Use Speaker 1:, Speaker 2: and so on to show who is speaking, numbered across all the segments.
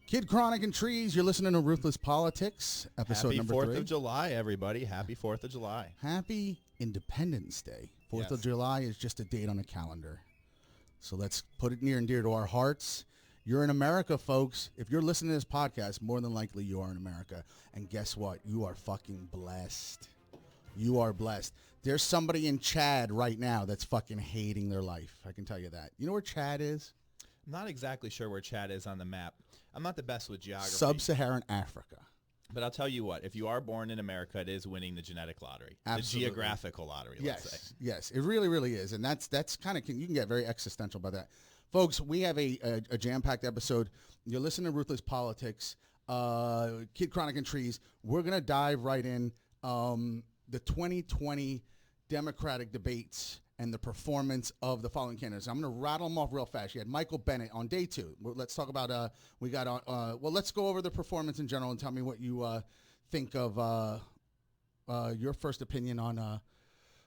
Speaker 1: Kid Chronic and Treez, you're listening to Ruthless Politics, episode
Speaker 2: Happy
Speaker 1: number
Speaker 2: 4th
Speaker 1: 3.
Speaker 2: of July, everybody. Happy 4th of July.
Speaker 1: Happy Independence Day. 4th of July is just a date on a calendar. So let's put it near and dear to our hearts. You're in America, folks. If you're listening to this podcast, more than likely you are in America. And guess what? You are fucking blessed. You are blessed. There's somebody in Chad right now that's fucking hating their life. I can tell you that. You know where Chad is?
Speaker 2: I'm not exactly sure where Chad is on the map. I'm not the best with geography.
Speaker 1: Sub-Saharan Africa.
Speaker 2: But I'll tell you what, if you are born in America, it is winning the genetic lottery.
Speaker 1: Absolutely.
Speaker 2: The geographical lottery, let's say.
Speaker 1: Yes, it really, really is. And that's kind of, you can get very existential by that. Folks, we have a jam-packed episode. You're listening to Ruthless Politics, Kid Chronic and Treez. We're going to dive right in. The 2020 Democratic debates and the performance of the following candidates. I'm going to rattle them off real fast. You had Michael Bennet on day 2. Let's talk about, let's go over the performance in general and tell me what you think of your first opinion on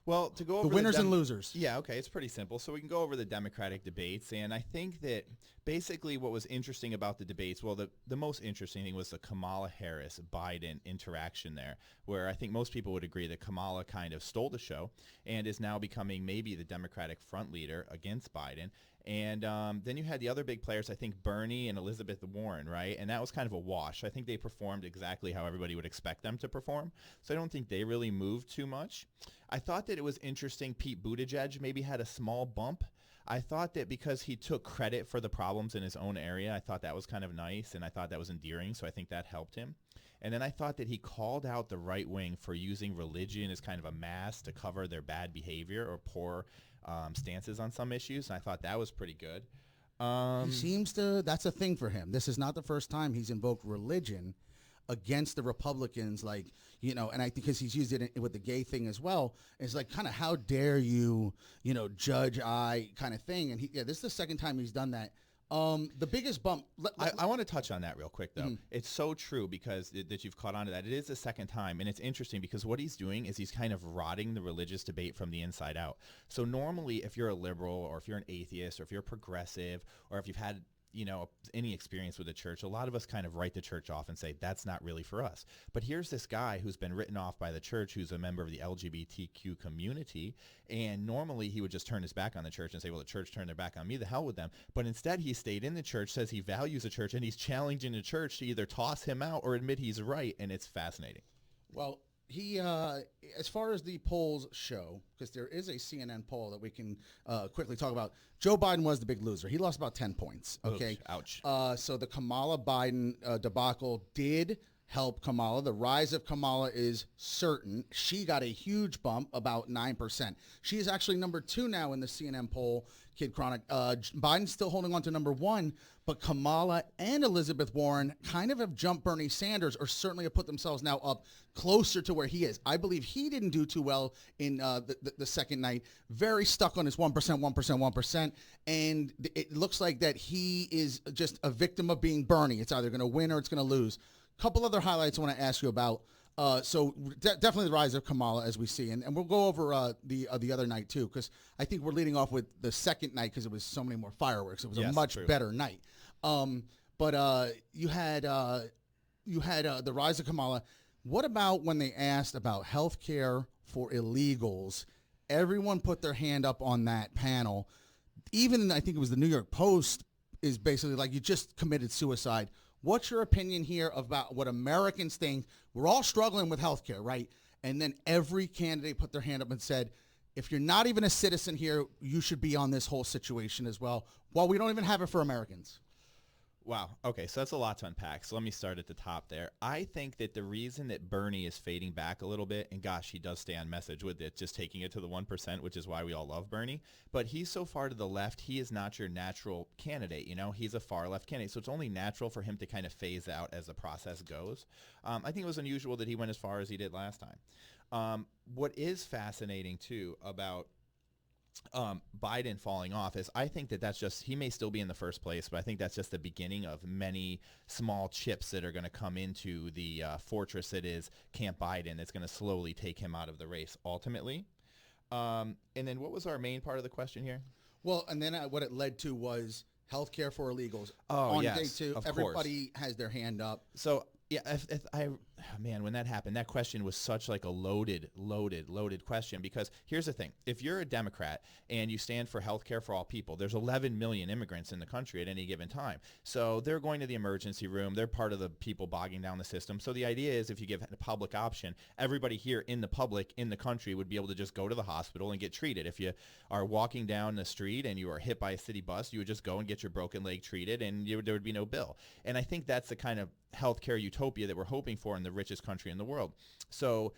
Speaker 2: well, to go over
Speaker 1: the winners and losers.
Speaker 2: Yeah, okay, it's pretty simple. So we can go over the Democratic debates, and I think that basically what was interesting about the debates, well, the most interesting thing was the Kamala Harris-Biden interaction there, where I think most people would agree that Kamala kind of stole the show and is now becoming maybe the Democratic front leader against Biden. And then you had the other big players, I think Bernie and Elizabeth Warren, right? And that was kind of a wash. I think they performed exactly how everybody would expect them to perform. So I don't think they really moved too much. I thought that it was interesting Pete Buttigieg maybe had a small bump. I thought that because he took credit for the problems in his own area, I thought that was kind of nice, and I thought that was endearing, so I think that helped him. And then I thought that he called out the right wing for using religion as kind of a mask to cover their bad behavior or poor stances on some issues, and I thought that was pretty good.
Speaker 1: He seems to, that's a thing for him. This is not the first time he's invoked religion against the Republicans, like, you know, and I think because he's used it with the gay thing as well, it's like kind of how dare you, you know, judge I kind of thing. And this is the second time he's done that. The biggest bump.
Speaker 2: I want to touch on that real quick, though.
Speaker 1: Mm-hmm.
Speaker 2: It's so true because that you've caught on to that. It is the second time, and it's interesting because what he's doing is he's kind of rotting the religious debate from the inside out. So normally, if you're a liberal or if you're an atheist or if you're progressive or if you've had any experience with the church, a lot of us kind of write the church off and say, that's not really for us. But here's this guy who's been written off by the church, who's a member of the LGBTQ community. And normally he would just turn his back on the church and say, well, the church turned their back on me, the hell with them. But instead he stayed in the church, says he values the church, and he's challenging the church to either toss him out or admit he's right. And it's fascinating.
Speaker 1: Well, he, as far as the polls show, because there is a CNN poll that we can quickly talk about, Joe Biden was the big loser. He lost about 10 points. Okay.
Speaker 2: Oops, ouch.
Speaker 1: So the Kamala Biden debacle did help Kamala. The rise of Kamala is certain. She got a huge bump, about 9%. She is actually number 2 now in the CNN poll, Kid Chronic. Biden's still holding on to number 1, but Kamala and Elizabeth Warren kind of have jumped Bernie Sanders, or certainly have put themselves now up closer to where he is. I believe he didn't do too well in the second night. Very stuck on his 1%, 1%, 1%. And it looks like that he is just a victim of being Bernie. It's either going to win or it's going to lose. Couple other highlights I want to ask you about. Definitely the rise of Kamala, as we see, and we'll go over the other night too, because I think we're leading off with the second night because it was so many more fireworks. It was a much better night. But you had the rise of Kamala. What about when they asked about health care for illegals? Everyone put their hand up on that panel. Even I think it was the New York Post is basically like, you just committed suicide. What's your opinion here about what Americans think? We're all struggling with healthcare, right? And then every candidate put their hand up and said, if you're not even a citizen here, you should be on this whole situation as well. Well, we don't even have it for Americans.
Speaker 2: Wow. Okay, so that's a lot to unpack. So let me start at the top there. I think that the reason that Bernie is fading back a little bit, and gosh, he does stay on message with it, just taking it to the 1%, which is why we all love Bernie, but he's so far to the left, he is not your natural candidate. You know, he's a far left candidate, so it's only natural for him to kind of phase out as the process goes. I think it was unusual that he went as far as he did last time. What is fascinating, too, about Biden falling off is I think that that's just, he may still be in the first place, but I think that's just the beginning of many small chips that are going to come into the fortress that is Camp Biden that's going to slowly take him out of the race ultimately. And then what was our main part of the question here?
Speaker 1: Well, and then what it led to was Healthcare for illegals.
Speaker 2: Oh,
Speaker 1: On
Speaker 2: yes,
Speaker 1: day 2,
Speaker 2: of
Speaker 1: everybody has their hand up.
Speaker 2: So yeah, man, when that happened, that question was such like a loaded question, because here's the thing. If you're a Democrat and you stand for health care for all people, there's 11 million immigrants in the country at any given time. So they're going to the emergency room. They're part of the people bogging down the system. So the idea is, if you give a public option, everybody here in the public in the country would be able to just go to the hospital and get treated. If you are walking down the street and you are hit by a city bus, you would just go and get your broken leg treated, and there would be no bill. And I think that's the kind of healthcare utopia that we're hoping for in the richest country in the world. So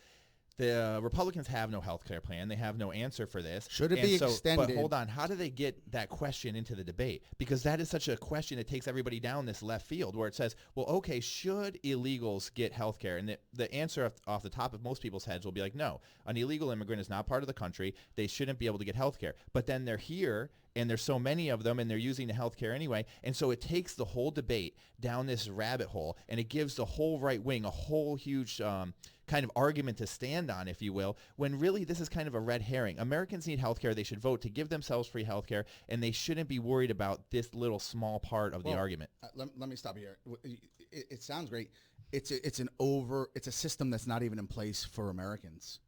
Speaker 2: the Republicans have no healthcare plan. They have no answer for this.
Speaker 1: Should it be extended?
Speaker 2: But hold on. How do they get that question into the debate? Because that is such a question that takes everybody down this left field, where it says, well, okay, should illegals get healthcare? And the answer off the top of most people's heads will be like, no, an illegal immigrant is not part of the country. They shouldn't be able to get healthcare. But then they're here, and there's so many of them, and they're using the healthcare anyway. And so it takes the whole debate down this rabbit hole, and it gives the whole right wing a whole huge kind of argument to stand on, if you will, when really this is kind of a red herring. Americans need healthcare. They should vote to give themselves free healthcare, and they shouldn't be worried about this little small part of the argument.
Speaker 1: Let me stop you here. It sounds great. It's a system that's not even in place for Americans.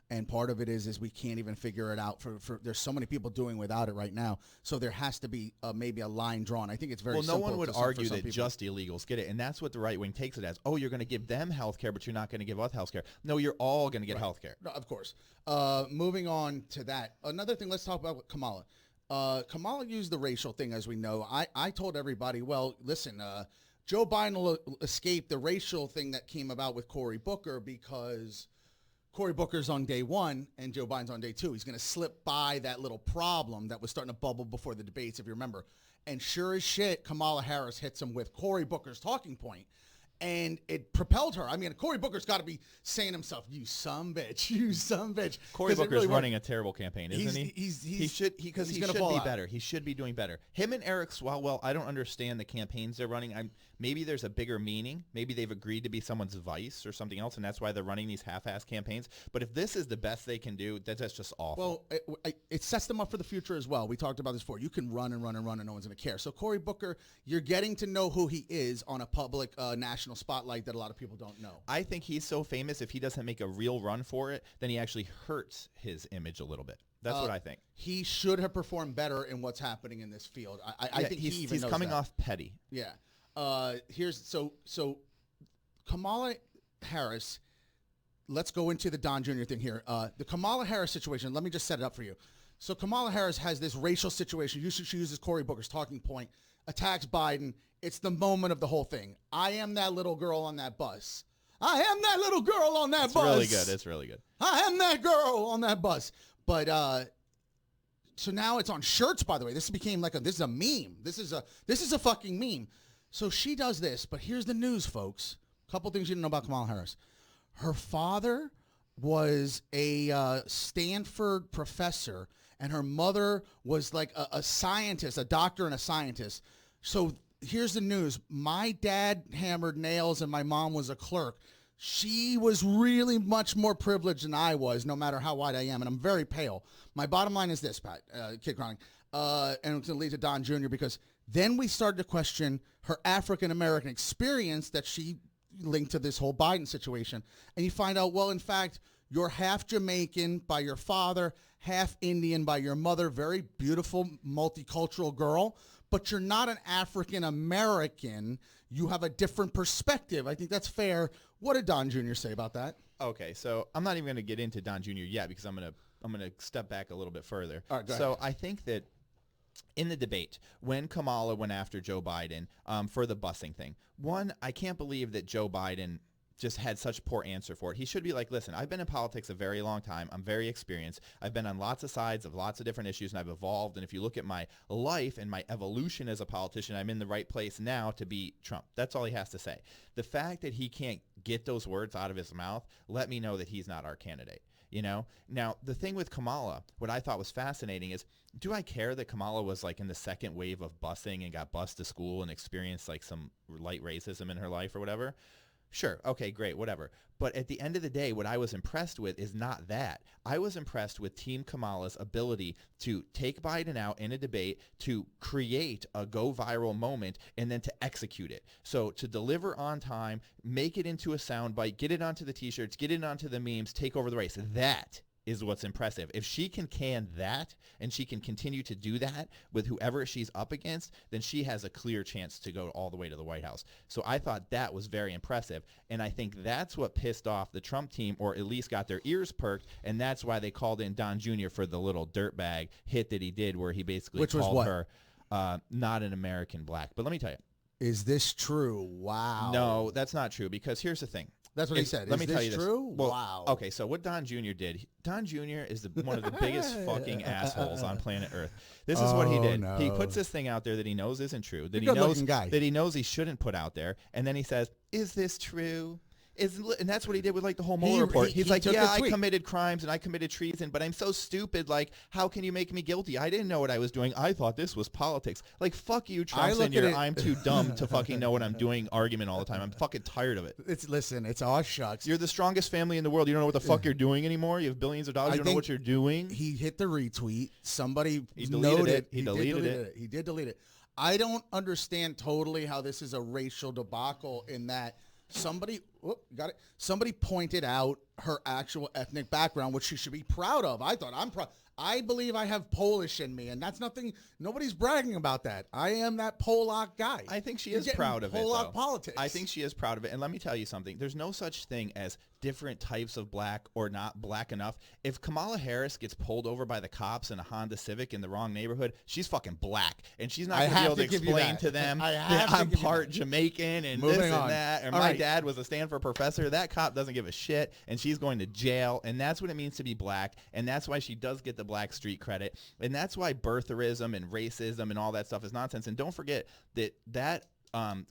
Speaker 1: And part of it is we can't even figure it out. For there's so many people doing without it right now. So there has to be maybe a line drawn. I think it's very simple.
Speaker 2: Well, no one would argue that just illegals get it. And that's what the right wing takes it as. Oh, you're going to give them health care, but you're not going to give us health care. No, you're all going to get health care.
Speaker 1: No, of course. Moving on to that. Another thing, let's talk about Kamala. Kamala used the racial thing, as we know. I told everybody, well, listen, Joe Biden will escape the racial thing that came about with Cory Booker, because Cory Booker's on day 1 and Joe Biden's on day 2. He's going to slip by that little problem that was starting to bubble before the debates, if you remember. And sure as shit, Kamala Harris hits him with Cory Booker's talking point. And it propelled her. I mean, Cory Booker's got to be saying to himself, you some bitch, you some bitch.
Speaker 2: Cory Booker's really running a terrible campaign, isn't he?
Speaker 1: He should
Speaker 2: be better. He should be doing better. Him and Eric Swalwell, I don't understand the campaigns they're running. Maybe there's a bigger meaning. Maybe they've agreed to be someone's vice or something else, and that's why they're running these half-ass campaigns. But if this is the best they can do, that's just awful.
Speaker 1: Well, it sets them up for the future as well. We talked about this before. You can run and run and run, and no one's going to care. So Cory Booker, you're getting to know who he is on a public national spotlight that a lot of people don't know.
Speaker 2: I think he's so famous, if he doesn't make a real run for it, then he actually hurts his image a little bit. That's what I think.
Speaker 1: He should have performed better in what's happening in this field. I think he's
Speaker 2: coming
Speaker 1: that.
Speaker 2: off petty.
Speaker 1: Yeah. So Kamala Harris, let's go into the Don Jr. thing here. The Kamala Harris situation, let me just set it up for you. So Kamala Harris has this racial situation. She uses Cory Booker's talking point, attacks Biden. It's the moment of the whole thing. I am that little girl on that bus. I am that little girl on that bus.
Speaker 2: It's really good.
Speaker 1: I am that girl on that bus. But so now it's on shirts, by the way. This became like this is a meme. This is a fucking meme. So she does this, but here's the news, folks. A couple things you didn't know about Kamala Harris. Her father was a Stanford professor, and her mother was like a scientist, a doctor and a scientist. So here's the news. My dad hammered nails, and my mom was a clerk. She was really much more privileged than I was, no matter how white I am, and I'm very pale. My bottom line is this, Pat, Kid Chronic, and it's going to lead to Don Jr., because then we started to question her African-American experience that she linked to this whole Biden situation. And you find out, well, in fact, you're half Jamaican by your father, half Indian by your mother, very beautiful, multicultural girl, but you're not an African-American. You have a different perspective. I think that's fair. What did Don Jr. say about that?
Speaker 2: Okay, so I'm not even going to get into Don Jr. yet, because I'm going to step back a little bit further.
Speaker 1: All right, go
Speaker 2: so
Speaker 1: ahead.
Speaker 2: I think that in the debate, when Kamala went after Joe Biden for the busing thing, one, I can't believe that Joe Biden just had such poor answer for it. He should be like, listen, I've been in politics a very long time. I'm very experienced. I've been on lots of sides of lots of different issues, and I've evolved. And if you look at my life and my evolution as a politician, I'm in the right place now to beat Trump. That's all he has to say. The fact that he can't get those words out of his mouth, let me know that he's not our candidate. You know, now the thing with Kamala, what I thought was fascinating is, do I care that Kamala was like in the second wave of busing and got bused to school and experienced like some light racism in her life or whatever? Sure. Okay, great. Whatever. But at the end of the day, what I was impressed with is not that. I was impressed with Team Kamala's ability to take Biden out in a debate, to create a go viral moment, and then to execute it. So to deliver on time, make it into a soundbite, get it onto the T-shirts, get it onto the memes, take over the race. That is what's impressive. If she can that, and she can continue to do that with whoever she's up against, then she has a clear chance to go all the way to the White House. So I thought that was very impressive, and I think that's what pissed off the Trump team, or at least got their ears perked, and that's why they called in Don Jr. for the little dirtbag hit that he did, where he basically called her not an American black. But let me tell you.
Speaker 1: Is this true? Wow.
Speaker 2: No, that's not true, because here's the thing.
Speaker 1: That's what he said.
Speaker 2: Let me tell you this.
Speaker 1: True?
Speaker 2: Well,
Speaker 1: wow.
Speaker 2: Okay, so what Don Jr. did, Don Jr. is one of the biggest fucking assholes on planet Earth. This is what he did.
Speaker 1: No.
Speaker 2: He puts this thing out there that he knows isn't true, that he knows he shouldn't put out there, and then he says, "Is this true?" And that's what he did with like the whole Mueller report. He's like, yeah, I committed crimes and I committed treason, but I'm so stupid. Like, how can you make me guilty? I didn't know what I was doing. I thought this was politics. Like, fuck you, Trump, and your I'm too dumb to fucking know what I'm doing argument all the time. I'm fucking tired of it.
Speaker 1: Listen, it's all shucks.
Speaker 2: You're the strongest family in the world. You don't know what the fuck you're doing anymore. You have billions of dollars. You don't know what you're doing.
Speaker 1: He hit the retweet. Somebody
Speaker 2: he deleted it. He deleted
Speaker 1: it. He did delete it. I don't understand totally how this is a racial debacle in that somebody pointed out her actual ethnic background, which she should be proud of. I believe I have Polish in me, and that's nothing. Nobody's bragging about that. I am that Polak guy.
Speaker 2: I think she is proud of it.
Speaker 1: Polak politics.
Speaker 2: I think she is proud of it. And let me tell you something. There's no such thing as different types of black or not black enough. If Kamala Harris gets pulled over by the cops in a Honda Civic in the wrong neighborhood, she's fucking black, and she's not going to be able to explain to them that I'm part Jamaican and this and that. And my dad was a Stanford professor. That cop doesn't give a shit, and she's going to jail. And that's what it means to be black. And that's why she does get the black street credit. And that's why birtherism and racism and all that stuff is nonsense. And don't forget that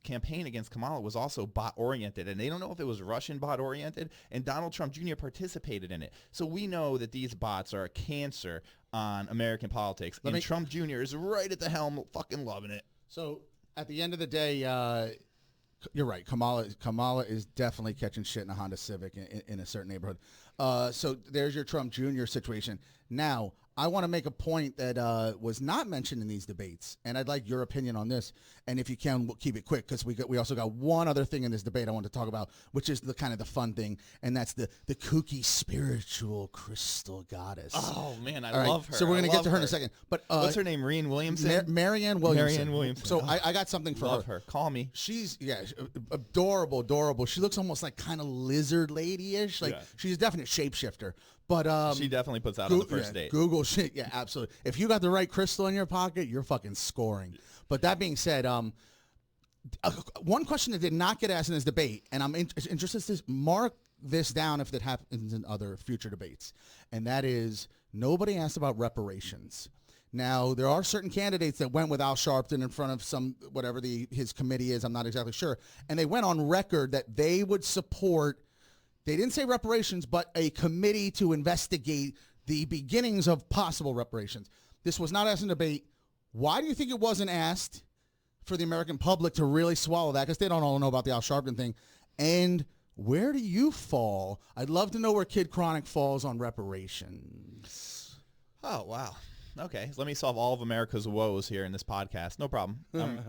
Speaker 2: campaign against Kamala was also bot-oriented, and they don't know if it was Russian bot-oriented, and Donald Trump Jr. participated in it. So we know that these bots are a cancer on American politics, and Trump Jr. is right at the helm, fucking loving it.
Speaker 1: So at the end of the day, you're right. Kamala is definitely catching shit in a Honda Civic in a certain neighborhood. So there's your Trump Jr. situation. Now, I want to make a point that was not mentioned in these debates, and I'd like your opinion on this. And if you can, we'll keep it quick, because we also got one other thing in this debate I want to talk about, which is the kind of the fun thing, and that's the kooky spiritual crystal goddess.
Speaker 2: Oh man, I love her.
Speaker 1: So we're gonna get to her in a second. But
Speaker 2: what's her name? Marianne Williamson.
Speaker 1: Marianne Williamson.
Speaker 2: Marianne Williamson.
Speaker 1: So I got something for
Speaker 2: love her. Call me.
Speaker 1: She's adorable. She looks almost like kind of lizard lady-ish. Like she's a definite shapeshifter. But
Speaker 2: she definitely puts out on the first date.
Speaker 1: Google shit. Yeah, absolutely. If you got the right crystal in your pocket, you're fucking scoring. But that being said, one question that did not get asked in this debate, and I'm interested to mark this down if that happens in other future debates, and that is nobody asked about reparations. Now, there are certain candidates that went with Al Sharpton in front of some, whatever his committee is, I'm not exactly sure, and they went on record that they would support, they didn't say reparations, but a committee to investigate the beginnings of possible reparations. This was not asked in debate. Why do you think it wasn't asked for the American public to really swallow that? Because they don't all know about the Al Sharpton thing. And where do you fall? I'd love to know where Kid Chronic falls on reparations.
Speaker 2: Oh, wow. Okay, so let me solve all of America's woes here in this podcast. No problem.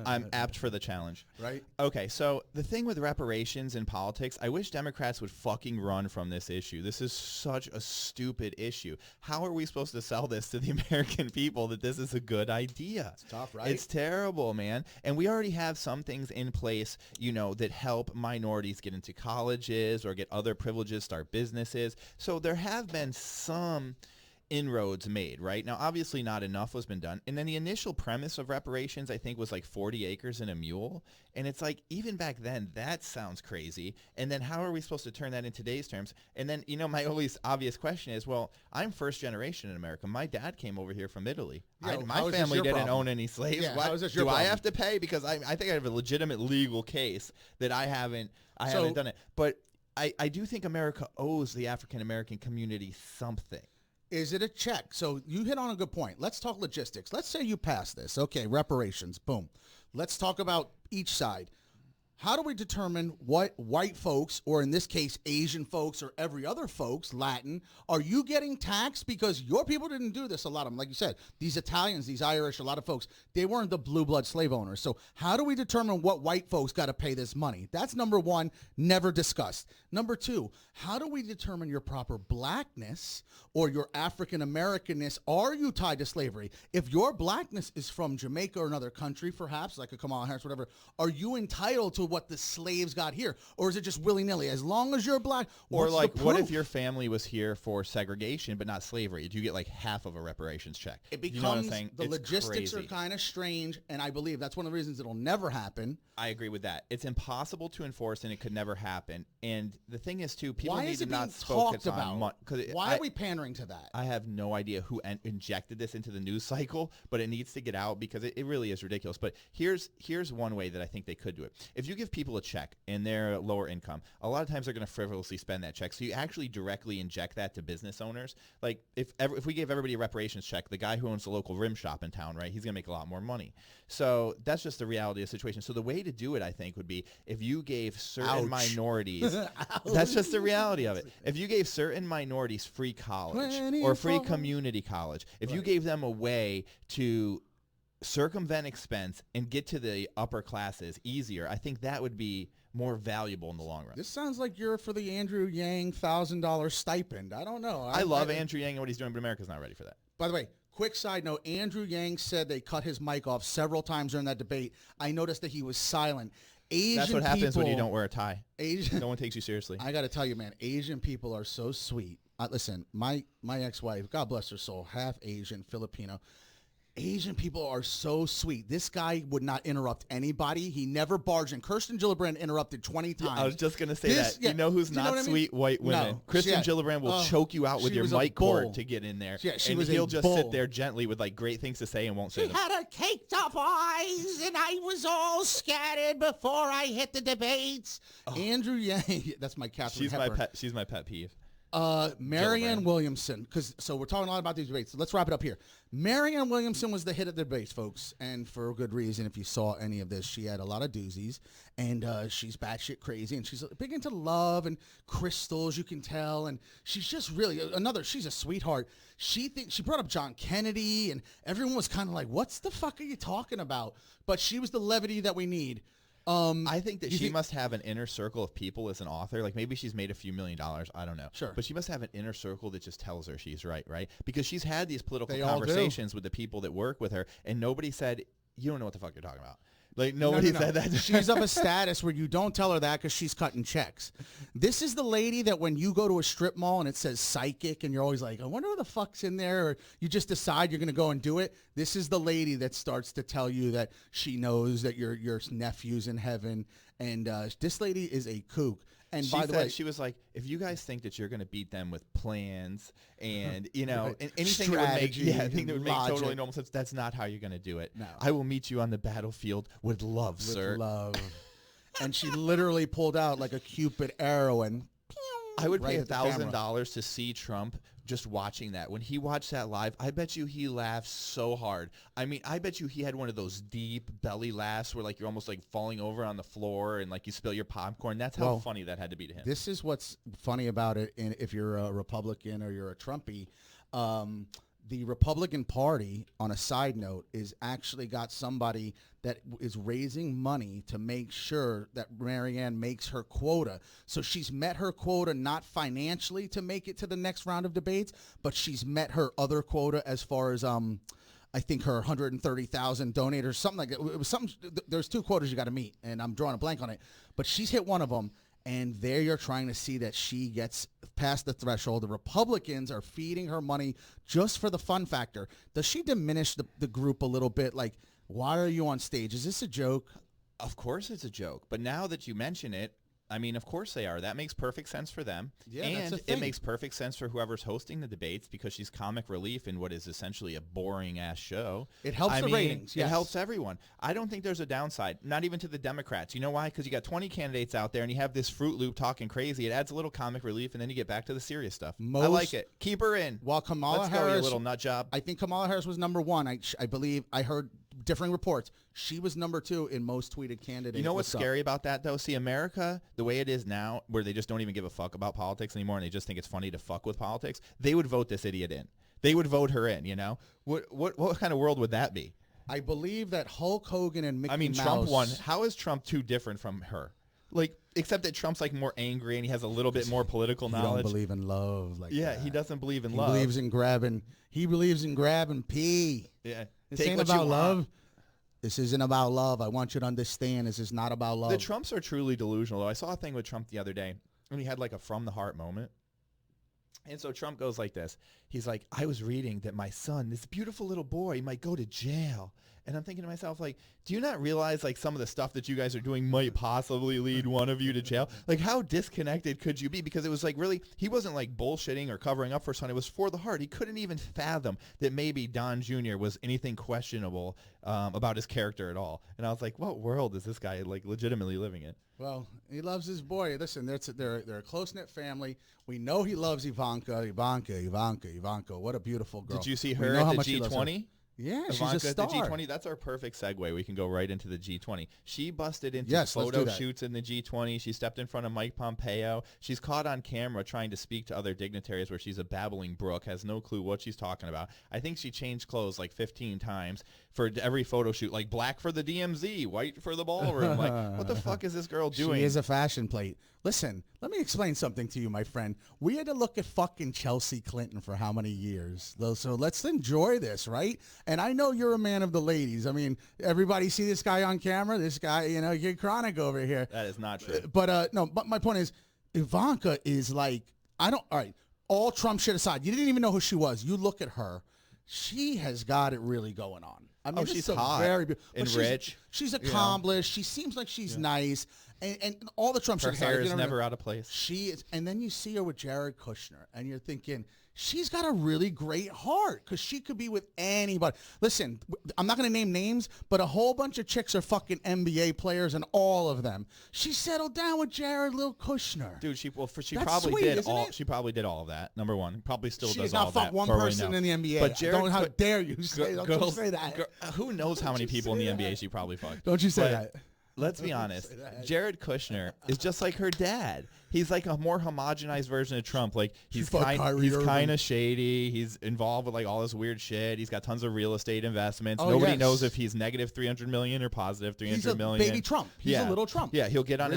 Speaker 2: I'm apt for the challenge.
Speaker 1: Right.
Speaker 2: Okay, so the thing with reparations in politics, I wish Democrats would fucking run from this issue. This is such a stupid issue. How are we supposed to sell this to the American people that this is a good idea?
Speaker 1: It's tough, right?
Speaker 2: It's terrible, man. And we already have some things in place, that help minorities get into colleges or get other privileges, start businesses. So there have been some inroads made, right? Now, obviously not enough has been done. And then the initial premise of reparations, I think, was like 40 acres and a mule. And it's like, even back then, that sounds crazy. And then how are we supposed to turn that in today's terms? And then, my always obvious question is, well, I'm first generation in America. My dad came over here from Italy. My family didn't own any slaves.
Speaker 1: Yeah,
Speaker 2: do I have to pay? Because I think I have a legitimate legal case that I haven't done it. But I do think America owes the African-American community something.
Speaker 1: Is it a check? So you hit on a good point. Let's talk logistics. Let's say you pass this. Okay, reparations. Boom. Let's talk about each side. how do we determine what white folks, or in this case, Asian folks, or every other folks, Latin, are you getting taxed because your people didn't do this? A lot of them, like you said, these Italians, these Irish, a lot of folks, they weren't the blue blood slave owners. So how do we determine what white folks got to pay this money? That's number one, never discussed. Number two, how do we determine your proper blackness or your African Americanness? Are you tied to slavery? If your blackness is from Jamaica or another country, perhaps like a Kamala Harris, whatever, are you entitled to what the slaves got here, or is it just willy-nilly? As long as you're black,
Speaker 2: or like, what if your family was here for segregation but not slavery? Do you get like half of a reparations check?
Speaker 1: It becomes,
Speaker 2: you know what I'm saying?
Speaker 1: The
Speaker 2: it's
Speaker 1: logistics
Speaker 2: crazy.
Speaker 1: are kind of strange, and I believe that's one of the reasons it'll never happen.
Speaker 2: I agree with that. It's impossible to enforce, and it could never happen. And the thing is, too, people
Speaker 1: Why
Speaker 2: need
Speaker 1: is
Speaker 2: to
Speaker 1: it
Speaker 2: not
Speaker 1: being talked
Speaker 2: focus on
Speaker 1: about? Why are we pandering to that?
Speaker 2: I have no idea who injected this into the news cycle, but it needs to get out because it really is ridiculous. But here's one way that I think they could do it. If you give people a check and they're lower income, a lot of times they're going to frivolously spend that check. So you actually directly inject that to business owners. Like if we gave everybody a reparations check, the guy who owns the local rim shop in town, right, he's going to make a lot more money. So that's just the reality of the situation. So the way to do it, I think, would be if you gave certain minorities, that's just the reality of it. If you gave certain minorities free college or free community college, if you gave them a way to circumvent expense and get to the upper classes easier, I think that would be more valuable in the long run.
Speaker 1: This sounds like you're for the Andrew Yang $1,000 stipend. I don't know.
Speaker 2: I love Andrew Yang and what he's doing, but America's not ready for that.
Speaker 1: By the way, quick side note, Andrew Yang said they cut his mic off several times during that debate. I noticed that he was silent.
Speaker 2: That's what happens when you don't wear a tie. No one takes you seriously.
Speaker 1: I got to tell you, man, Asian people are so sweet. Listen, my ex-wife, God bless her soul, half Asian, Filipino. Asian people are so sweet. This guy would not interrupt anybody. He never barged in. Kirsten Gillibrand interrupted 20 times.
Speaker 2: I was just going to say that. Yeah. You know who's not sweet? White women. No. Kristen Gillibrand will choke you out with your mic cord to get in there.
Speaker 1: Yeah,
Speaker 2: he'll just sit there gently with like great things to say and won't say them.
Speaker 3: She had her caked up eyes, and I was all scattered before I hit the debates.
Speaker 1: Andrew Yang, that's my Catherine Hepburn.
Speaker 2: She's my pet peeve.
Speaker 1: Marianne Williamson, so we're talking a lot about these debates. So let's wrap it up here. Marianne Williamson was the hit of the debates, folks, and for a good reason. If you saw any of this, she had a lot of doozies, and she's batshit crazy, and she's big into love and crystals, you can tell, and she's just really she's a sweetheart. She brought up John Kennedy, and everyone was kind of like, "What's the fuck are you talking about?" But she was the levity that we need.
Speaker 2: I think that she must have an inner circle of people as an author. Like maybe she's made a few $1 million. I don't know.
Speaker 1: Sure.
Speaker 2: But she must have an inner circle that just tells her she's right? Because she's had these political conversations with the people that work with her, and nobody said, you don't know what the fuck you're talking about. Like nobody said that.
Speaker 1: She's of a status where you don't tell her that because she's cutting checks. This is the lady that when you go to a strip mall and it says psychic and you're always like, I wonder who the fuck's in there, or you just decide you're going to go and do it. This is the lady that starts to tell you that she knows that your nephew's in heaven. And this lady is a kook. And by the way,
Speaker 2: she was like, if you guys think that you're going to beat them with plans and, and anything
Speaker 1: strategy,
Speaker 2: that would make totally normal sense, that's not how you're going to do it.
Speaker 1: No.
Speaker 2: I will meet you on the battlefield with love, sir.
Speaker 1: With love. And she literally pulled out like a Cupid arrow and
Speaker 2: I would pay $1,000 to see Trump just watching that. When he watched that live, I bet you he laughed so hard. I mean, I bet you he had one of those deep belly laughs where like you're almost like falling over on the floor and like you spill your popcorn. That's how funny that had to be to him.
Speaker 1: This is what's funny about it. And if you're a Republican or you're a Trumpy, the Republican Party, on a side note, is actually got somebody that is raising money to make sure that Marianne makes her quota. So she's met her quota not financially to make it to the next round of debates, but she's met her other quota as far as I think her 130,000 donators, something like that. It was something. There's 2 quotas you got to meet, and I'm drawing a blank on it. But she's hit one of them. And there you're trying to see that she gets past the threshold. The Republicans are feeding her money just for the fun factor. Does she diminish the group a little bit? Like, why are you on stage? Is this a joke?
Speaker 2: Of course it's a joke. But now that you mention it, I mean, of course they are. That makes perfect sense for them.
Speaker 1: Yeah,
Speaker 2: and
Speaker 1: that's the thing.
Speaker 2: It makes perfect sense for whoever's hosting the debates because she's comic relief in what is essentially a boring-ass show.
Speaker 1: It helps the ratings. Yes.
Speaker 2: It helps everyone. I don't think there's a downside, not even to the Democrats. You know why? Because you got 20 candidates out there and you have this Fruit Loop talking crazy. It adds a little comic relief, and then you get back to the serious stuff. I like it. Keep her in.
Speaker 1: While Kamala
Speaker 2: Let's
Speaker 1: Harris,
Speaker 2: go, you little nut job.
Speaker 1: I think Kamala Harris was number 1. I believe I heard differing reports. She was number 2 in most tweeted candidate.
Speaker 2: You know what's scary about that, though? See, America, the way it is now, where they just don't even give a fuck about politics anymore and they just think it's funny to fuck with politics, they would vote this idiot in. They would vote her in, you know? What kind of world would that be?
Speaker 1: I believe that Hulk Hogan and Mickey Mouse.
Speaker 2: Trump won. How is Trump too different from her? Like, except that Trump's like more angry and he has a little bit more political knowledge.
Speaker 1: He don't believe in love like that.
Speaker 2: He doesn't believe in love.
Speaker 1: He believes in grabbing pee.
Speaker 2: Yeah.
Speaker 1: This ain't about love. This isn't about love. I want you to understand this is not about love.
Speaker 2: The Trumps are truly delusional, though. I saw a thing with Trump the other day, and he had like a from the heart moment. And so Trump goes like this. He's like, I was reading that my son, this beautiful little boy, might go to jail. And I'm thinking to myself, like, do you not realize, like, some of the stuff that you guys are doing might possibly lead one of you to jail? Like, how disconnected could you be? Because it was, like, really, he wasn't, like, bullshitting or covering up for son. It was for the heart. He couldn't even fathom that maybe Don Jr. was anything questionable about his character at all. And I was like, what world is this guy, like, legitimately living in?
Speaker 1: Well, he loves his boy. Listen, they're a close-knit family. We know he loves Ivanka. Ivanka. What a beautiful girl.
Speaker 2: Did you see her at the G20?
Speaker 1: Yeah,
Speaker 2: Ivanka
Speaker 1: she's a star.
Speaker 2: At the G20, that's our perfect segue. We can go right into the G20. She busted into
Speaker 1: Yes,
Speaker 2: photo shoots in the G20. She stepped in front of Mike Pompeo. She's caught on camera trying to speak to other dignitaries where she's a babbling brook, has no clue what she's talking about. I think she changed clothes like 15 times for every photo shoot, like black for the DMZ, white for the ballroom. Like, what the fuck is this girl doing?
Speaker 1: She is a fashion plate. Listen, let me explain something to you, my friend. We had to look at fucking Chelsea Clinton for how many years? So let's enjoy this, right? And I know you're a man of the ladies. I mean, everybody see this guy on camera? This guy, you know, Kid Chronic over here.
Speaker 2: That is not true.
Speaker 1: But my point is, Ivanka is like, all right, all Trump shit aside, you didn't even know who she was. You look at her. She has got it really going on. I mean,
Speaker 2: she's hot and rich.
Speaker 1: She's accomplished. She seems like she's nice. And all the Trump
Speaker 2: her
Speaker 1: shit
Speaker 2: hair
Speaker 1: aside,
Speaker 2: is never out of place.
Speaker 1: She is. And then you see her with Jared Kushner, and you're thinking, she's got a really great heart because she could be with anybody. Listen, I'm not going to name names, but a whole bunch of chicks are fucking NBA players, and all of them. She settled down with Jared Little Kushner.
Speaker 2: Dude, she
Speaker 1: That's
Speaker 2: probably
Speaker 1: sweet,
Speaker 2: did
Speaker 1: isn't
Speaker 2: all.
Speaker 1: it?
Speaker 2: She probably did all of that. Number one, probably still
Speaker 1: She
Speaker 2: does
Speaker 1: did
Speaker 2: all
Speaker 1: not
Speaker 2: of
Speaker 1: fuck
Speaker 2: that.
Speaker 1: one
Speaker 2: for
Speaker 1: person
Speaker 2: right now.
Speaker 1: in the NBA.
Speaker 2: But Jared,
Speaker 1: how dare you say? Don't you say that?
Speaker 2: Who knows how many people in the NBA she probably fucked?
Speaker 1: Don't you say that?
Speaker 2: Let's be honest. Jared Kushner is just like her dad. He's like a more homogenized version of Trump. Like he's kind of shady. He's involved with like all this weird shit. He's got tons of real estate investments. Nobody knows if he's negative 300 million or positive 300 million.
Speaker 1: He's a baby Trump. He's a little Trump.
Speaker 2: Yeah, he'll get on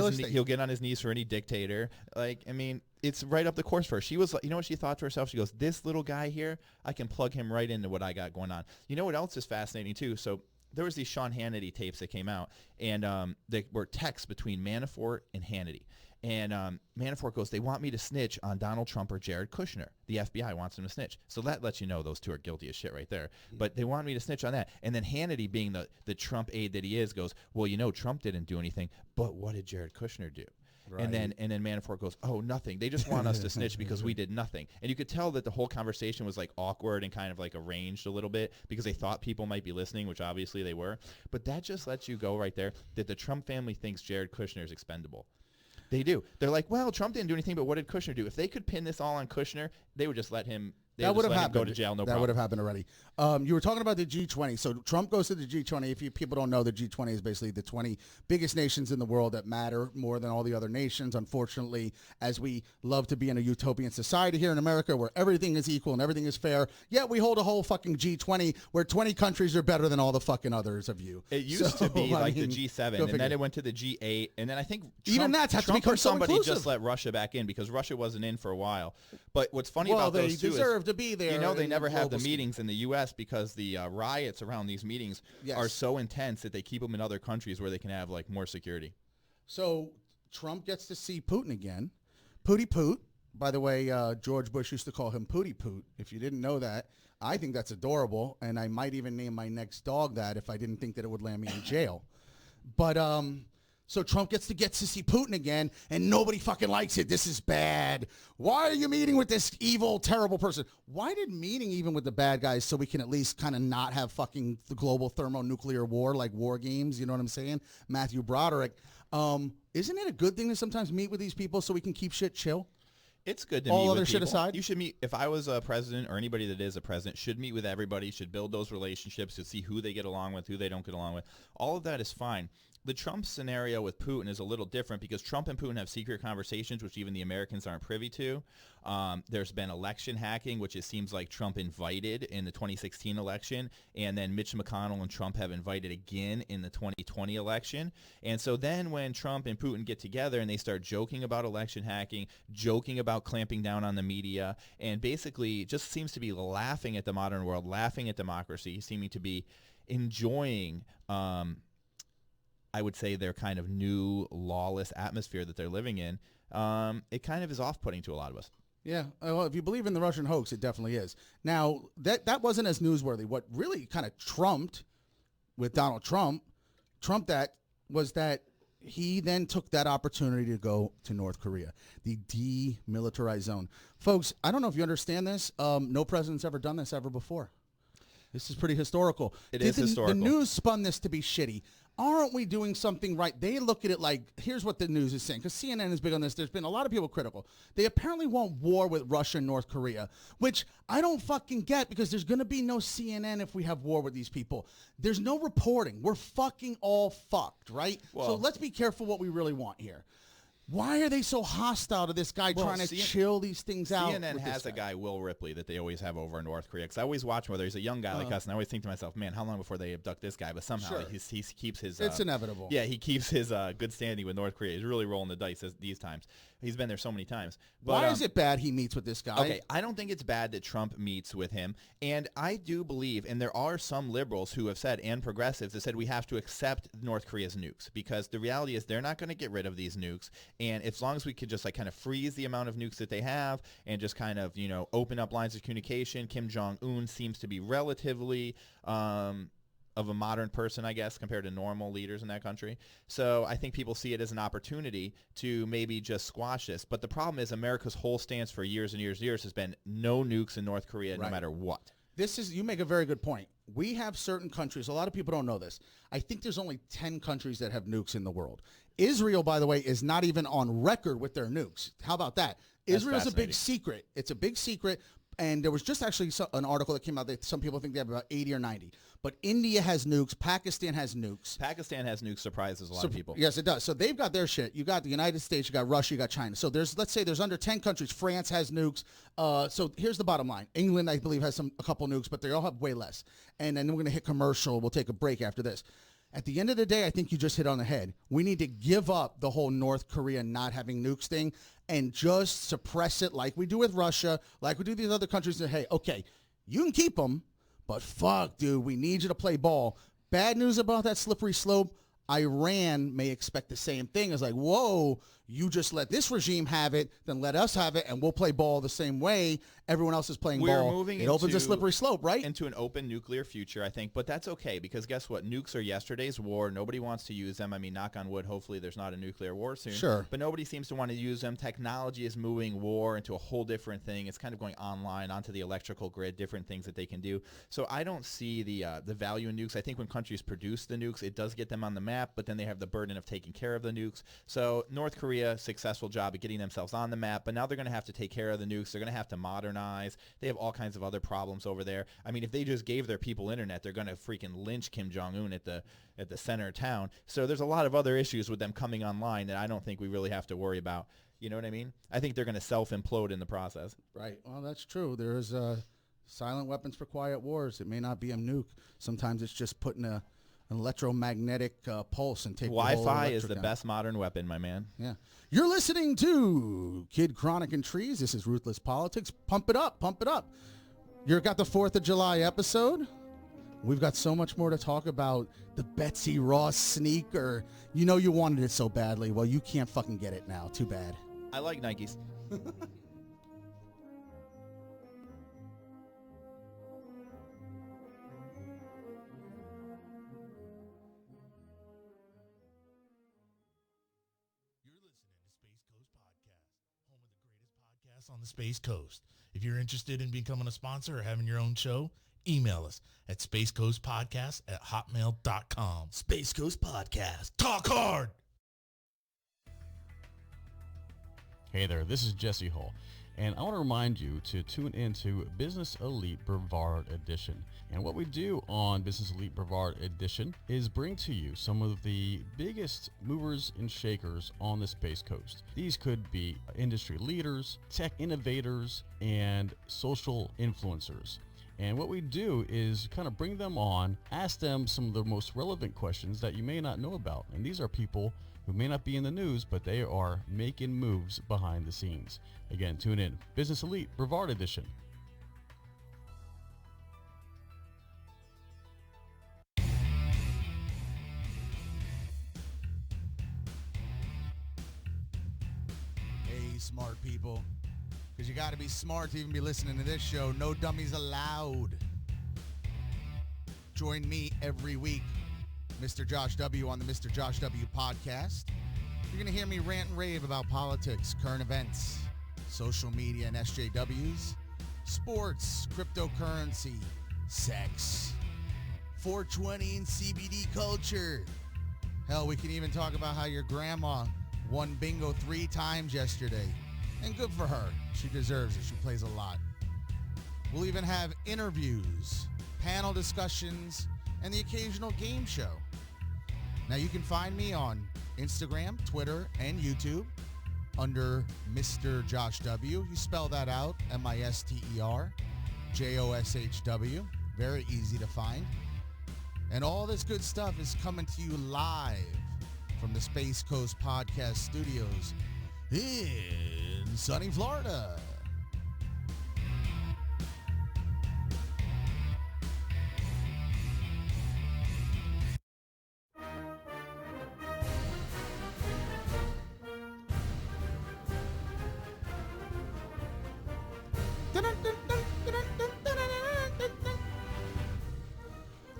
Speaker 2: his knees for any dictator. Like, I mean, it's right up the course for her. She was like, you know what she thought to herself? She goes, this little guy here, I can plug him right into what I got going on. You know what else is fascinating too? So there was these Sean Hannity tapes that came out, and they were texts between Manafort and Hannity. And Manafort goes, they want me to snitch on Donald Trump or Jared Kushner. The FBI wants him to snitch. So that lets you know those two are guilty as shit right there. But they want me to snitch on that. And then Hannity, being the Trump aide that he is, goes, well, you know, Trump didn't do anything. But what did Jared Kushner do? Right. And then Manafort goes, oh, nothing. They just want us to snitch because we did nothing. And you could tell that the whole conversation was like awkward and kind of like arranged a little bit because they thought people might be listening, which obviously they were. But that just lets you go right there that the Trump family thinks Jared Kushner is expendable. They do. They're like, well, Trump didn't do anything, but what did Kushner do? If they could pin this all on Kushner, they would just let him. That would have happened. Go to jail, no problem.
Speaker 1: That would have happened already. You were talking about the G20. So Trump goes to the G20. If people don't know, the G20 is basically the 20 biggest nations in the world that matter more than all the other nations. Unfortunately, as we love to be in a utopian society here in America where everything is equal and everything is fair, yet we hold a whole fucking G20 where 20 countries are better than all the fucking others of you.
Speaker 2: It used to be like the G7, and then it went to the G8, and then I think
Speaker 1: even that's has to become so
Speaker 2: somebody
Speaker 1: inclusive.
Speaker 2: Just let Russia back in because Russia wasn't in for a while. But what's funny
Speaker 1: about
Speaker 2: those two
Speaker 1: is to be there.
Speaker 2: You know, they never have the meetings in the U.S. because the riots around these meetings are so intense that they keep them in other countries where they can have like more security.
Speaker 1: So Trump gets to see Putin again. Pooty Poot. By the way, George Bush used to call him Pooty Poot. If you didn't know that, I think that's adorable, and I might even name my next dog that if I didn't think that it would land me in jail. But so Trump gets to see Putin again, and nobody fucking likes it. This is bad. Why are you meeting with this evil, terrible person? Why did meeting even with the bad guys so we can at least kind of not have fucking the global thermonuclear war like war games? You know what I'm saying? Matthew Broderick. Isn't it a good thing to sometimes meet with these people so we can keep shit chill?
Speaker 2: It's good to
Speaker 1: All
Speaker 2: meet
Speaker 1: other
Speaker 2: with
Speaker 1: shit
Speaker 2: people.
Speaker 1: aside?
Speaker 2: You should meet, if I was a president or anybody that is a president, should meet with everybody, should build those relationships to see who they get along with, who they don't get along with. All of that is fine. The Trump scenario with Putin is a little different because Trump and Putin have secret conversations, which even the Americans aren't privy to. There's been election hacking, which it seems like Trump invited in the 2016 election, and then Mitch McConnell and Trump have invited again in the 2020 election. And so then when Trump and Putin get together and they start joking about election hacking, joking about clamping down on the media, and basically just seems to be laughing at the modern world, laughing at democracy, seeming to be enjoying I would say their kind of new lawless atmosphere that they're living in, it kind of is off-putting to a lot of us.
Speaker 1: Yeah, well, if you believe in the Russian hoax, it definitely is. Now, that wasn't as newsworthy. What really kind of trumped with Donald Trump that was that he then took that opportunity to go to North Korea, the demilitarized zone. Folks, I don't know if you understand this. No president's ever done this ever before. This is pretty historical.
Speaker 2: It is historical.
Speaker 1: The news spun this to be shitty. Aren't we doing something right? They look at it like, here's what the news is saying, because CNN is big on this. There's been a lot of people critical. They apparently want war with Russia and North Korea, which I don't fucking get, because there's going to be no CNN if we have war with these people. There's no reporting. We're fucking all fucked, right?
Speaker 2: Well,
Speaker 1: so let's be careful what we really want here. Why are they so hostile to this guy trying to chill these things out?
Speaker 2: CNN has a guy, Will Ripley, that they always have over in North Korea. Because I always watch him, whether he's a young guy like us, and I always think to myself, man, how long before they abduct this guy? But somehow he keeps his...
Speaker 1: it's inevitable.
Speaker 2: Yeah, he keeps his good standing with North Korea. He's really rolling the dice these times. He's been there so many times. But,
Speaker 1: why is it bad he meets with this guy?
Speaker 2: Okay, I don't think it's bad that Trump meets with him. And I do believe, and there are some liberals who have said, and progressives that said, we have to accept North Korea's nukes. Because the reality is they're not going to get rid of these nukes. And as long as we could just like kind of freeze the amount of nukes that they have and just kind of, you know, open up lines of communication. Kim Jong-un seems to be relatively of a modern person, I guess, compared to normal leaders in that country. So I think people see it as an opportunity to maybe just squash this. But the problem is America's whole stance for years and years and years has been no nukes in North Korea, no matter what.
Speaker 1: You make a very good point. We have certain countries, a lot of people don't know this. I think there's only 10 countries that have nukes in the world. Israel, by the way, is not even on record with their nukes. How about that? Israel's a big secret. It's a big secret. And there was just actually an article that came out that some people think they have about 80 or 90. But India has nukes. Pakistan has nukes.
Speaker 2: Pakistan has nukes, surprises a lot of people.
Speaker 1: Yes, it does. So they've got their shit. You got the United States, you got Russia, you got China. So let's say there's under 10 countries. France has nukes. So here's the bottom line. England, I believe, has a couple nukes, but they all have way less. And then we're going to hit commercial. We'll take a break after this. At the end of the day, I think you just hit on the head. We need to give up the whole North Korea not having nukes thing and just suppress it like we do with Russia, like we do these other countries. That, hey, okay, you can keep them, but fuck, dude, we need you to play ball. Bad news about that slippery slope. Iran may expect the same thing. It's like, whoa, you just let this regime have it, then let us have it, and we'll play ball the same way everyone else is playing ball. It opens a slippery slope, right?
Speaker 2: Into an open nuclear future, I think. But that's okay, because guess what? Nukes are yesterday's war. Nobody wants to use them. I mean, knock on wood, hopefully there's not a nuclear war soon.
Speaker 1: Sure.
Speaker 2: But nobody seems to want to use them. Technology is moving war into a whole different thing. It's kind of going online, onto the electrical grid, different things that they can do. So I don't see the value in nukes. I think when countries produce the nukes, it does get them on the map, but then they have the burden of taking care of the nukes. So North Korea, successful job at getting themselves on the map, but now they're going to have to take care of the nukes. They're going to have to modernize. They have all kinds of other problems over there. I mean, if they just gave their people internet, they're going to freaking lynch Kim Jong-un at the center of town. So there's a lot of other issues with them coming online that I don't think we really have to worry about. You know what I mean? I think they're going to self-implode in the process.
Speaker 1: Right. Well, that's true. There is silent weapons for quiet wars. It may not be a nuke. Sometimes it's just putting an electromagnetic pulse and take
Speaker 2: Wi-Fi is the best modern weapon, my man.
Speaker 1: Yeah. You're listening to Kid Chronic and Treez. This is Ruthless Politics. Pump it up. Pump it up. You've got the 4th of July episode. We've got so much more to talk about. The Betsy Ross sneaker. You know you wanted it so badly. Well, you can't fucking get it now. Too bad.
Speaker 2: I like Nikes.
Speaker 4: On the Space Coast. If you're interested in becoming a sponsor or having your own show, email us at spacecoastpodcast@hotmail.com.
Speaker 5: Space Coast Podcast.
Speaker 4: Talk hard!
Speaker 5: Hey there, this is Jesse Hall, and I want to remind you to tune into Business Elite Brevard Edition. And what we do on Business Elite Brevard Edition is bring to you some of the biggest movers and shakers on the Space Coast. These could be industry leaders, tech innovators, and social influencers. And what we do is kind of bring them on, ask them some of the most relevant questions that you may not know about. And these are people who may not be in the news, but they are making moves behind the scenes. Again, tune in. Business Elite Brevard Edition.
Speaker 1: Hey, smart people. Because you got to be smart to even be listening to this show. No dummies allowed. Join me every week, Mr. Josh W. on the Mr. Josh W. podcast. You're going to hear me rant and rave about politics, current events, social media and SJWs, sports, cryptocurrency, sex, 420 and CBD culture. Hell, we can even talk about how your grandma won bingo 3 times yesterday. And good for her. She deserves it. She plays a lot. We'll even have interviews, panel discussions, and the occasional game show. Now you can find me on Instagram, Twitter, and YouTube under Mr. Josh W. You spell that out, MisterJoshw. Very easy to find. And all this good stuff is coming to you live from the Space Coast Podcast Studios in sunny Florida.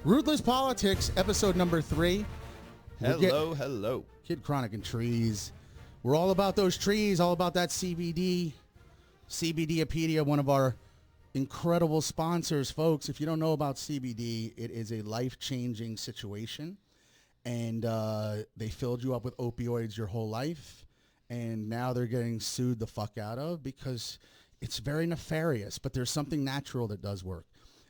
Speaker 1: Ruthless Politics, episode number 3.
Speaker 2: Hello.
Speaker 1: Kid Chronic and Treez. We're all about those trees, all about that CBD. CBDopedia, one of our incredible sponsors, folks. If you don't know about CBD, it is a life-changing situation. And they filled you up with opioids your whole life. And now they're getting sued the fuck out of because it's very nefarious. But there's something natural that does work.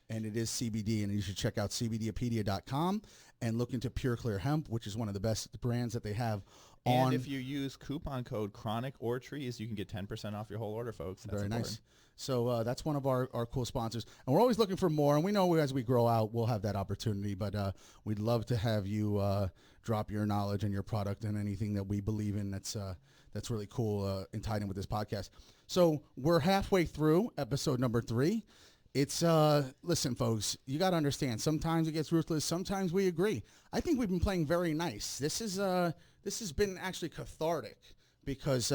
Speaker 1: And it is CBD. And you should check out CBDopedia.com and look into Pure Clear Hemp, which is one of the best brands that they have.
Speaker 2: And if you use coupon code Chronic or Treez, you can get 10% off your whole order, folks. That's
Speaker 1: very
Speaker 2: important.
Speaker 1: nice. So that's one of our cool sponsors. And we're always looking for more. And we know as we grow out, we'll have that opportunity. But we'd love to have you drop your knowledge and your product and anything that we believe in that's really cool in tying in with this podcast. So we're halfway through episode number 3. It's, listen, folks, you got to understand, sometimes it gets ruthless, sometimes we agree. I think we've been playing very nice. This has been actually cathartic because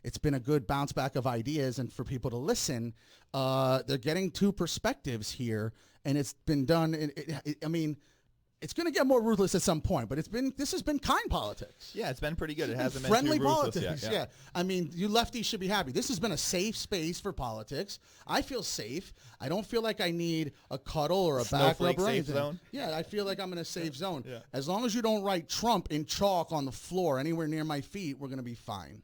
Speaker 1: it's been a good bounce back of ideas, and for people to listen, they're getting 2 perspectives here, and it's been done. I mean, it's going to get more ruthless at some point, but this has been kind politics.
Speaker 2: Yeah, it's been pretty good. It hasn't been
Speaker 1: friendly
Speaker 2: too ruthless
Speaker 1: politics.
Speaker 2: yet.
Speaker 1: Yeah. I mean, you lefties should be happy. This has been a safe space for politics. I feel safe. I don't feel like I need a cuddle or a back
Speaker 2: Snowflake
Speaker 1: rub or
Speaker 2: safe
Speaker 1: anything.
Speaker 2: zone?
Speaker 1: Yeah, I feel like I'm in a safe zone.
Speaker 2: Yeah.
Speaker 1: As long as you don't write Trump in chalk on the floor anywhere near my feet, we're going to be fine.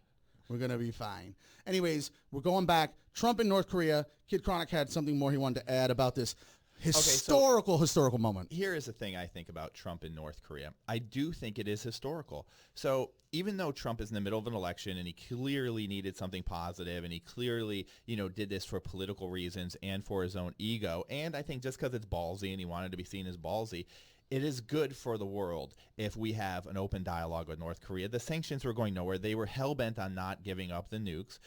Speaker 1: We're going to be fine. Anyways, we're going back. Trump in North Korea. Kid Chronic had something more he wanted to add about this historical moment.
Speaker 2: Here is the thing I think about Trump in North Korea. I do think it is historical. So even though Trump is in the middle of an election and he clearly needed something positive and he clearly, did this for political reasons and for his own ego, and I think just because it's ballsy and he wanted to be seen as ballsy, it is good for the world if we have an open dialogue with North Korea. The sanctions were going nowhere. They were hell-bent on not giving up the nukes.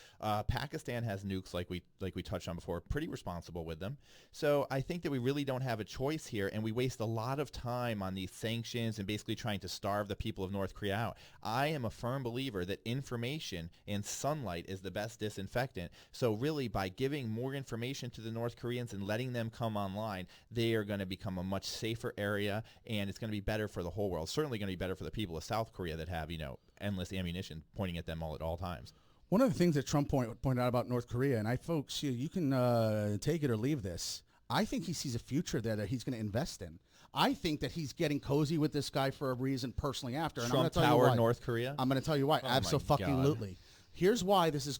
Speaker 2: Pakistan has nukes like we touched on before, pretty responsible with them. So I think that we really don't have a choice here, and we waste a lot of time on these sanctions and basically trying to starve the people of North Korea out. I am a firm believer that information and sunlight is the best disinfectant. So really, by giving more information to the North Koreans and letting them come online, they are going to become a much safer area, and it's going to be better for the whole world. Certainly going to be better for the people of South Korea that have, endless ammunition pointing at them at all times.
Speaker 1: One of the things that Trump pointed out about North Korea, and folks, you can take it or leave this, I think he sees a future there that he's going to invest in. I think that he's getting cozy with this guy for a reason personally after. And
Speaker 2: Trump
Speaker 1: I'm going to tell you why.
Speaker 2: North Korea?
Speaker 1: I'm going to tell you why.
Speaker 2: Oh
Speaker 1: Absolutely. Here's why this is,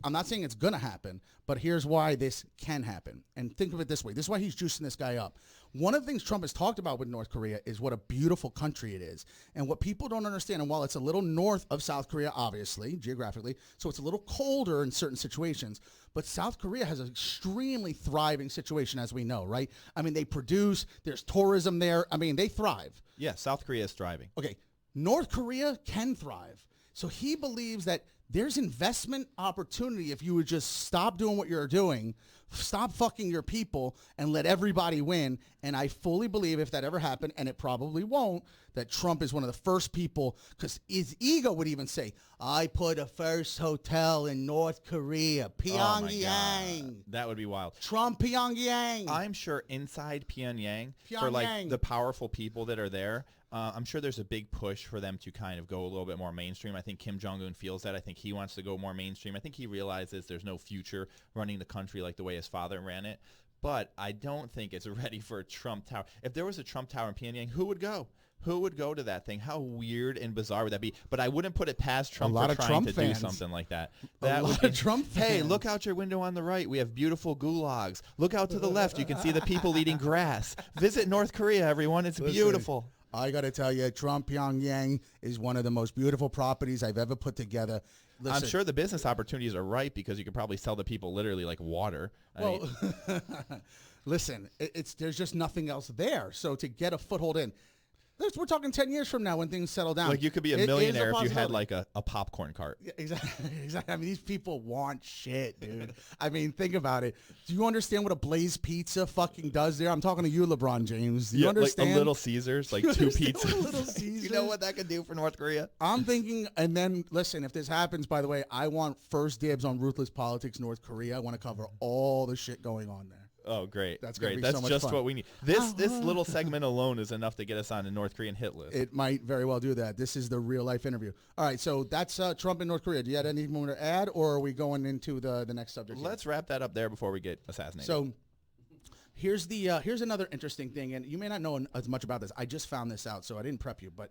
Speaker 1: I'm not saying it's going to happen, but here's why this can happen. And think of it this way. This is why he's juicing this guy up. One of the things Trump has talked about with North Korea is what a beautiful country it is. And what people don't understand, and while it's a little north of South Korea, obviously, geographically, so it's a little colder in certain situations, but South Korea has an extremely thriving situation, as we know, right? I mean, they produce, there's tourism there. I mean, they thrive.
Speaker 2: Yeah, South Korea is thriving.
Speaker 1: Okay, North Korea can thrive. So he believes that there's investment opportunity if you would just stop doing what you're doing, stop fucking your people, and let everybody win. And I fully believe if that ever happened, and it probably won't, that Trump is one of the first people, because his ego would even say, I put a first hotel in North Korea,
Speaker 2: Oh my
Speaker 1: Pyongyang.
Speaker 2: God. That would be wild.
Speaker 1: Trump, Pyongyang.
Speaker 2: I'm sure inside Pyongyang, for like the powerful people that are there, I'm sure there's a big push for them to kind of go a little bit more mainstream. I think Kim Jong-un feels that. I think he wants to go more mainstream. I think he realizes there's no future running the country like the way his father ran it. But I don't think it's ready for a Trump Tower. If there was a Trump Tower in Pyongyang, who would go? Who would go to that thing? How weird and bizarre would that be? But I wouldn't put it past Trump for trying to do something like that.
Speaker 1: A lot of Trump fans.
Speaker 2: Hey, look out your window on the right. We have beautiful gulags. Look out to the left. You can see the people eating grass. Visit North Korea, everyone. It's beautiful.
Speaker 1: I got to tell you, Trump Pyongyang is one of the most beautiful properties I've ever put together. Listen,
Speaker 2: I'm sure the business opportunities are right because you could probably sell the people literally like water.
Speaker 1: Listen, there's just nothing else there. So to get a foothold in, we're talking 10 years from now when things settle down.
Speaker 2: Like you could be a millionaire if you had like a popcorn cart.
Speaker 1: Yeah, exactly. I mean, these people want shit, dude. I mean, think about it. Do you understand what a Blaze Pizza fucking does there? I'm talking to you, LeBron James. Do you understand?
Speaker 2: Like a Little Caesars, like two pizzas.
Speaker 1: Little Caesars?
Speaker 2: You know what that could do for North Korea?
Speaker 1: I'm thinking, and then, listen, if this happens, by the way, I want first dibs on Ruthless Politics North Korea. I want to cover all the shit going on there.
Speaker 2: Oh, great.
Speaker 1: That's
Speaker 2: great.
Speaker 1: Be
Speaker 2: That's
Speaker 1: so much
Speaker 2: just
Speaker 1: fun.
Speaker 2: what we need. This little segment alone is enough to get us on a North Korean hit list.
Speaker 1: It might very well do that. This is the real life interview. All right, so that's Trump in North Korea. Do you have anything more to add, or are we going into the next subject?
Speaker 2: Let's wrap that up there before we get assassinated.
Speaker 1: So here's another interesting thing, and you may not know as much about this. I just found this out, so I didn't prep you, but.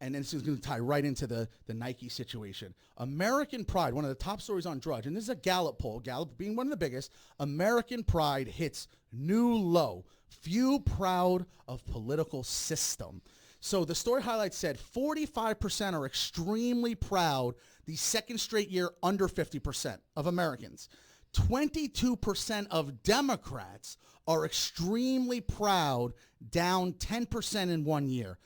Speaker 1: And then this is going to tie right into the Nike situation. American pride, one of the top stories on Drudge, and this is a Gallup poll, Gallup being one of the biggest, American pride hits new low. Few proud of political system. So the story highlights said 45% are extremely proud the second straight year under 50% of Americans. 22% of Democrats are extremely proud, down 10% in 1 year.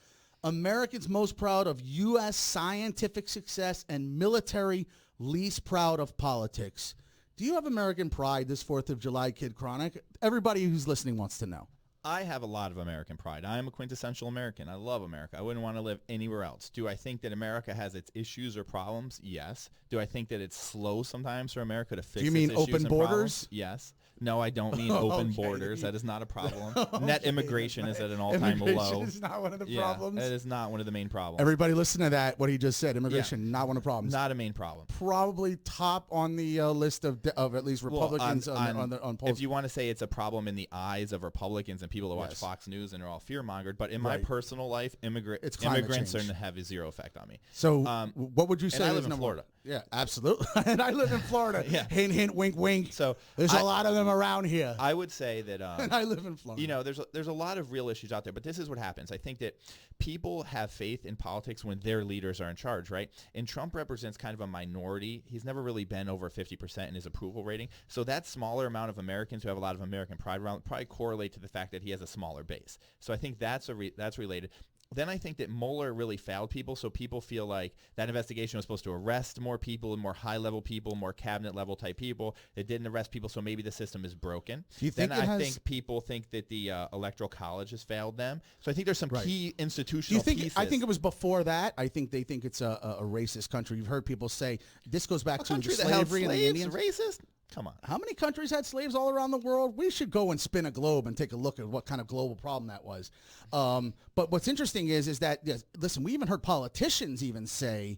Speaker 1: Americans most proud of U.S. scientific success and military least proud of politics. Do you have American pride this 4th of July, Kid Chronic? Everybody who's listening wants to know.
Speaker 2: I have a lot of American pride. I am a quintessential American. I love America. I wouldn't want to live anywhere else. Do I think that America has its issues or problems? Yes. Do I think that it's slow sometimes for America to fix its issues?
Speaker 1: Do you mean open
Speaker 2: and
Speaker 1: borders?
Speaker 2: Problems? Yes. No, I don't mean open borders. That is not a problem. Net immigration is at an all-time low.
Speaker 1: Immigration is not one of the problems?
Speaker 2: It is not one of the main problems.
Speaker 1: Everybody listen to that, what he just said. Immigration, not one of the problems.
Speaker 2: Not a main problem.
Speaker 1: Probably top on the list of at least Republicans on polls.
Speaker 2: If you want to say it's a problem in the eyes of Republicans and people that watch Fox News and are all fear-mongered, but in my personal life, immigrants have a zero effect on me.
Speaker 1: So what would you say?
Speaker 2: And I live in Florida.
Speaker 1: Yeah, absolutely. And I live in Florida.
Speaker 2: Yeah.
Speaker 1: Hint, hint, wink, wink.
Speaker 2: So
Speaker 1: there's a lot of them around here.
Speaker 2: I would say that
Speaker 1: and I live in Florida.
Speaker 2: You know, there's a lot of real issues out there, but this is what happens. I think that people have faith in politics when their leaders are in charge, right? And Trump represents kind of a minority. He's never really been over 50% in his approval rating. So that smaller amount of Americans who have a lot of American pride around probably correlate to the fact that he has a smaller base. So I think that's related. Then I think that Mueller really failed people, so people feel like that investigation was supposed to arrest more people and more high-level people, more cabinet-level type people. It didn't arrest people, so maybe the system is broken.
Speaker 1: Do you think
Speaker 2: I think people think that the Electoral College has failed them. So I think there's some key institutional pieces.
Speaker 1: I think it was before that. I think they think it's a racist country. You've heard people say this goes back to the slavery and the Indians.
Speaker 2: Racist? Come on.
Speaker 1: How many countries had slaves all around the world? We should go and spin a globe and take a look at what kind of global problem that was. But what's interesting is that, listen, we even heard politicians even say,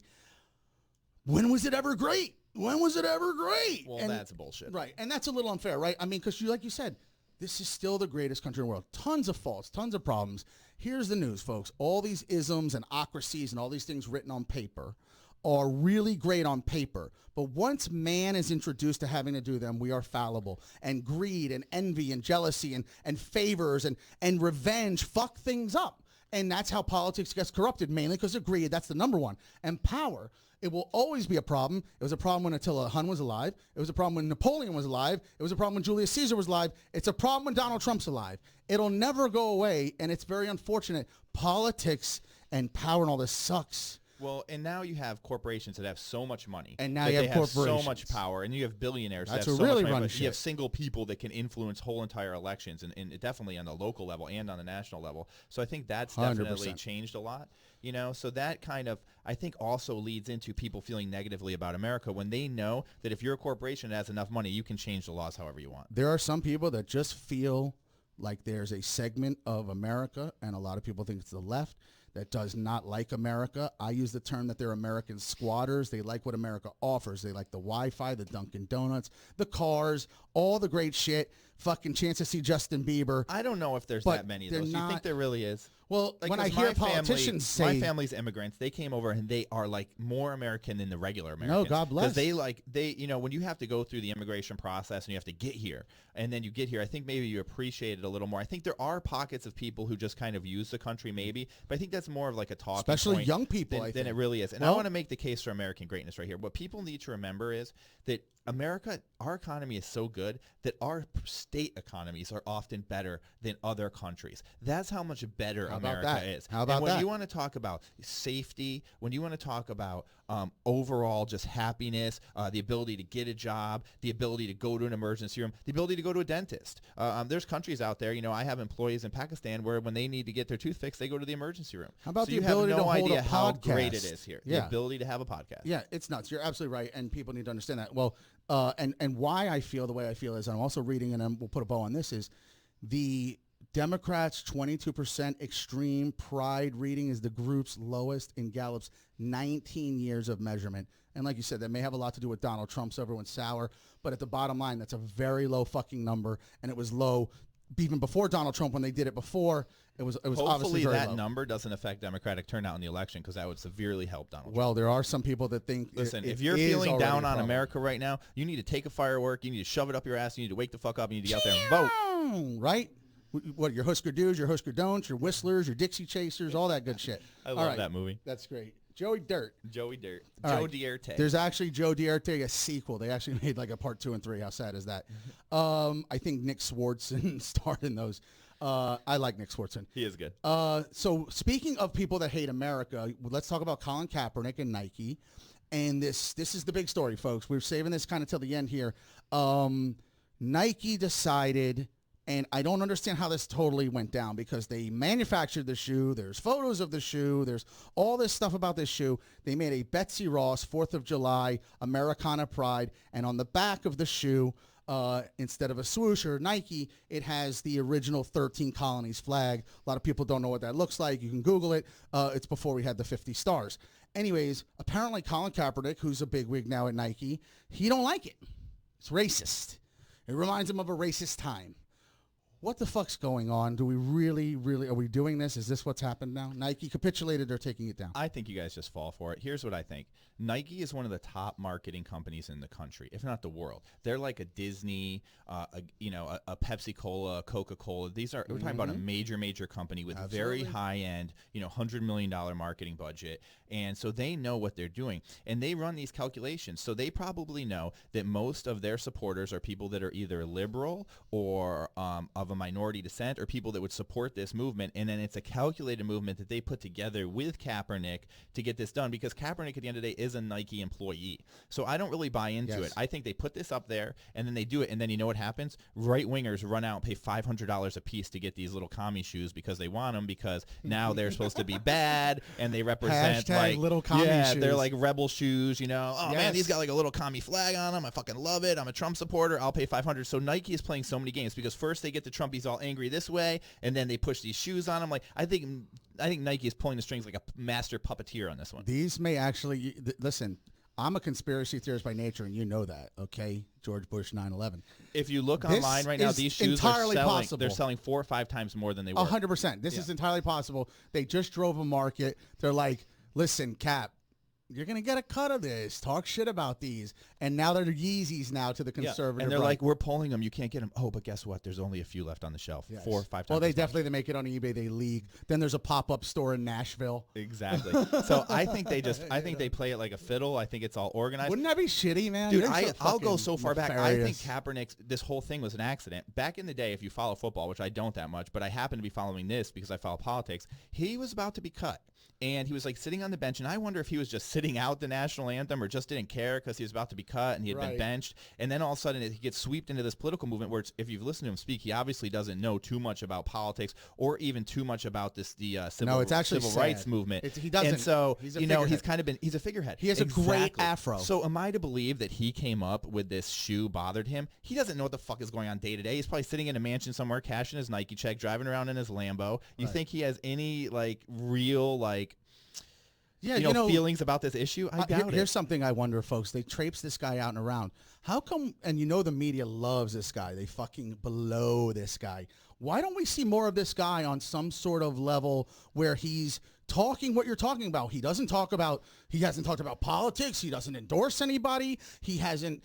Speaker 1: when was it ever great? When was it ever great?
Speaker 2: Well, that's bullshit.
Speaker 1: Right. And that's a little unfair, right? I mean, because like you said, this is still the greatest country in the world. Tons of faults, tons of problems. Here's the news, folks. All these isms and ocracies and all these things written on paper are really great on paper. But once man is introduced to having to do them, we are fallible. And greed and envy and jealousy and favors and revenge fuck things up. And that's how politics gets corrupted, mainly because of greed. That's the number one. And power. It will always be a problem. It was a problem when Attila Hun was alive. It was a problem when Napoleon was alive. It was a problem when Julius Caesar was alive. It's a problem when Donald Trump's alive. It'll never go away, and it's very unfortunate. Politics and power and all this sucks.
Speaker 2: Well, and now you have corporations that have so much money.
Speaker 1: And now
Speaker 2: that
Speaker 1: you have
Speaker 2: they
Speaker 1: corporations.
Speaker 2: so much power. And you have billionaires
Speaker 1: That's
Speaker 2: that have
Speaker 1: what
Speaker 2: so
Speaker 1: really
Speaker 2: much money.
Speaker 1: run
Speaker 2: But
Speaker 1: shit.
Speaker 2: you have single people that can influence whole entire elections, and definitely on the local level and on the national level. So I think that's definitely
Speaker 1: 100%.
Speaker 2: changed a lot. You know, so that kind of, I think, also leads into people feeling negatively about America when they know that if you're a corporation that has enough money, you can change the laws however you want.
Speaker 1: There are some people that just feel like there's a segment of America, and a lot of people think it's the left, that does not like America. I use the term that they're American squatters. They like what America offers. They like the Wi-Fi, the Dunkin' Donuts, the cars, all the great shit. Fucking chance to see Justin Bieber.
Speaker 2: I don't know if there's
Speaker 1: But
Speaker 2: that many of
Speaker 1: they're
Speaker 2: those. Do you think
Speaker 1: not-
Speaker 2: there really is?
Speaker 1: Well,
Speaker 2: Like,
Speaker 1: when I
Speaker 2: 'cause
Speaker 1: hear
Speaker 2: my
Speaker 1: politicians
Speaker 2: my
Speaker 1: say,
Speaker 2: family's immigrants, they came over and they are like more American than the regular Americans.
Speaker 1: God bless.
Speaker 2: Because they, you know, when you have to go through the immigration process and you have to get here, and then you get here, I think maybe you appreciate it a little more. I think there are pockets of people who just kind of use the country maybe, but I think that's more of like a talking
Speaker 1: especially
Speaker 2: point
Speaker 1: young people,
Speaker 2: than it really is. And I
Speaker 1: Well-
Speaker 2: want to make the case for American greatness right here. What people need to remember is that America, our economy is so good that our state economies are often better than other countries. That's how much better
Speaker 1: How about
Speaker 2: America
Speaker 1: that?
Speaker 2: is.
Speaker 1: How about
Speaker 2: and when
Speaker 1: that?
Speaker 2: you want to talk about safety, when you want to talk about overall just happiness, the ability to get a job, the ability to go to an emergency room, the ability to go to a dentist. There's countries out there, you know, I have employees in Pakistan where when they need to get their tooth fixed, they go to the emergency room.
Speaker 1: How about
Speaker 2: so
Speaker 1: the
Speaker 2: you
Speaker 1: ability
Speaker 2: have
Speaker 1: to
Speaker 2: no
Speaker 1: hold a
Speaker 2: idea how great it
Speaker 1: podcast?
Speaker 2: is here.
Speaker 1: Yeah.
Speaker 2: The ability to have a podcast.
Speaker 1: yeah, it's nuts. You're absolutely right, and people need to understand that. Well, and why I feel the way I feel is, I'm also reading, and we'll put a bow on this, is the Democrats' 22% extreme pride reading is the group's lowest in Gallup's 19 years of measurement. And like you said, that may have a lot to do with Donald Trump, so everyone's sour. But at the bottom line, that's a very low fucking number, and it was low even before Donald Trump when they did it before. It was obviously
Speaker 2: Hopefully
Speaker 1: very
Speaker 2: that
Speaker 1: low.
Speaker 2: number doesn't affect Democratic turnout in the election because that would severely help Donald Trump.
Speaker 1: Well, there are some people that think
Speaker 2: Listen,
Speaker 1: it
Speaker 2: if you're
Speaker 1: is
Speaker 2: feeling
Speaker 1: already
Speaker 2: down
Speaker 1: a
Speaker 2: on
Speaker 1: problem.
Speaker 2: America right now, you need to take a firework, you need to shove it up your ass, you need to wake the fuck up, you need to get out there and vote.
Speaker 1: Right? What, your Husker do's, your Husker don'ts, your Whistlers, your Dixie Chasers, all that good shit.
Speaker 2: I
Speaker 1: All
Speaker 2: love
Speaker 1: right.
Speaker 2: that movie.
Speaker 1: That's great. Joey Dirt.
Speaker 2: Joey Dirt.
Speaker 1: All
Speaker 2: Joe
Speaker 1: right.
Speaker 2: Dierte.
Speaker 1: There's actually Joe Dierte, a sequel. They actually made like a part 2 and 3. How sad is that? I think Nick Swartzen starred in those. I like Nick Swartzen.
Speaker 2: He is good.
Speaker 1: So speaking of people that hate America, let's talk about Colin Kaepernick and Nike. And this is the big story, folks. We're saving this kind of till the end here. Nike decided, and I don't understand how this totally went down, because they manufactured the shoe. There's photos of the shoe. There's all this stuff about this shoe. They made a Betsy Ross 4th of July Americana Pride, and on the back of the shoe, instead of a swoosh or Nike, it has the original 13 Colonies flag. A lot of people don't know what that looks like. You can Google it. It's before we had the 50 stars. Anyways, apparently Colin Kaepernick, who's a bigwig now at Nike, he don't like it. It's racist. It reminds him of a racist time. What the fuck's going on? Do we really, are we doing this? Is this what's happened now? Nike capitulated, they're taking it down.
Speaker 2: I think you guys just fall for it. Here's what I think. Nike is one of the top marketing companies in the country, if not the world. They're like a Disney, a Pepsi Cola, Coca-Cola. We're talking about a major company with very high end, $100 million marketing budget. And so they know what they're doing, and they run these calculations. So they probably know that most of their supporters are people that are either liberal or of a minority descent, or people that would support this movement. And then it's a calculated movement that they put together with Kaepernick to get this done, because Kaepernick at the end of the day is a Nike employee. So I don't really buy into it. I think they put this up there and then they do it, and then you know what happens? Right wingers run out and pay $500 a piece to get these little commie shoes because they want them, because now they're supposed to be bad and they represent
Speaker 1: Hashtag little commie shoes.
Speaker 2: they're like rebel shoes, Oh man, these got like a little commie flag on them. I fucking love it. I'm a Trump supporter. I'll pay $500. So Nike is playing so many games, because first they get the Trumpies all angry this way, and then they push these shoes on them. Like I think Nike is pulling the strings like a master puppeteer on this one.
Speaker 1: These may actually listen. I'm a conspiracy theorist by nature, and you know that, okay? George Bush 9/11.
Speaker 2: If you look
Speaker 1: This
Speaker 2: online right now,
Speaker 1: is
Speaker 2: these shoes
Speaker 1: entirely
Speaker 2: are selling.
Speaker 1: possible.
Speaker 2: They're selling 4 or 5 times more than they were.
Speaker 1: 100%. This is entirely possible. They just drove a market. They're like, listen, Cap, You're going to get a cut of this. Talk shit about these. And now they're Yeezys now to the conservative
Speaker 2: And they're
Speaker 1: right.
Speaker 2: like, we're pulling them. You can't get them. Oh, but guess what? There's only a few left on the shelf.
Speaker 1: Yes.
Speaker 2: 4 or 5 times.
Speaker 1: Well, they
Speaker 2: as much.
Speaker 1: definitely make it on eBay. They league. Then there's a pop-up store in Nashville.
Speaker 2: Exactly. So I think they play it like a fiddle. I think it's all organized.
Speaker 1: Wouldn't that be shitty, man?
Speaker 2: Dude,
Speaker 1: They're so
Speaker 2: I'll go
Speaker 1: fucking
Speaker 2: so far back. I think
Speaker 1: nefarious.
Speaker 2: Kaepernick's, this whole thing was an accident. Back in the day, if you follow football, which I don't that much, but I happen to be following this because I follow politics, he was about to be cut. And he was like sitting on the bench, and I wonder if he was just sitting out the national anthem or just didn't care because he was about to be cut and he had been benched. And then all of a sudden he gets swept into this political movement where if you've listened to him speak, he obviously doesn't know too much about politics or even too much about the civil rights movement.
Speaker 1: He doesn't.
Speaker 2: And so,
Speaker 1: he's a
Speaker 2: he's a figurehead.
Speaker 1: He has a great afro.
Speaker 2: So am I to believe that he came up with this shoe bothered him? He doesn't know what the fuck is going on day to day. He's probably sitting in a mansion somewhere, cashing his Nike check, driving around in his Lambo. You think he has any real feelings about this issue? I doubt it.
Speaker 1: Here's something I wonder, folks. They traipse this guy out and around. How come, and the media loves this guy. They fucking blow this guy. Why don't we see more of this guy on some sort of level where he's talking what you're talking about? He hasn't talked about politics. He doesn't endorse anybody. He hasn't,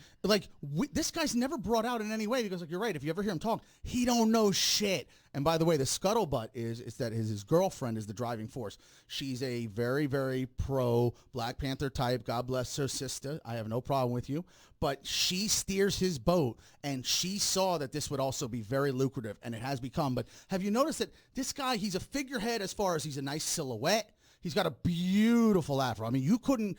Speaker 1: this guy's never brought out in any way because, you're right, if you ever hear him talk, he don't know shit. And by the way, the scuttlebutt is that his girlfriend is the driving force. She's a very, very pro Black Panther type. God bless her sister. I have no problem with you. But she steers his boat, and she saw that this would also be very lucrative, and it has become. But have you noticed that this guy, he's a figurehead as far as he's a nice silhouette. He's got a beautiful afro. I mean, you couldn't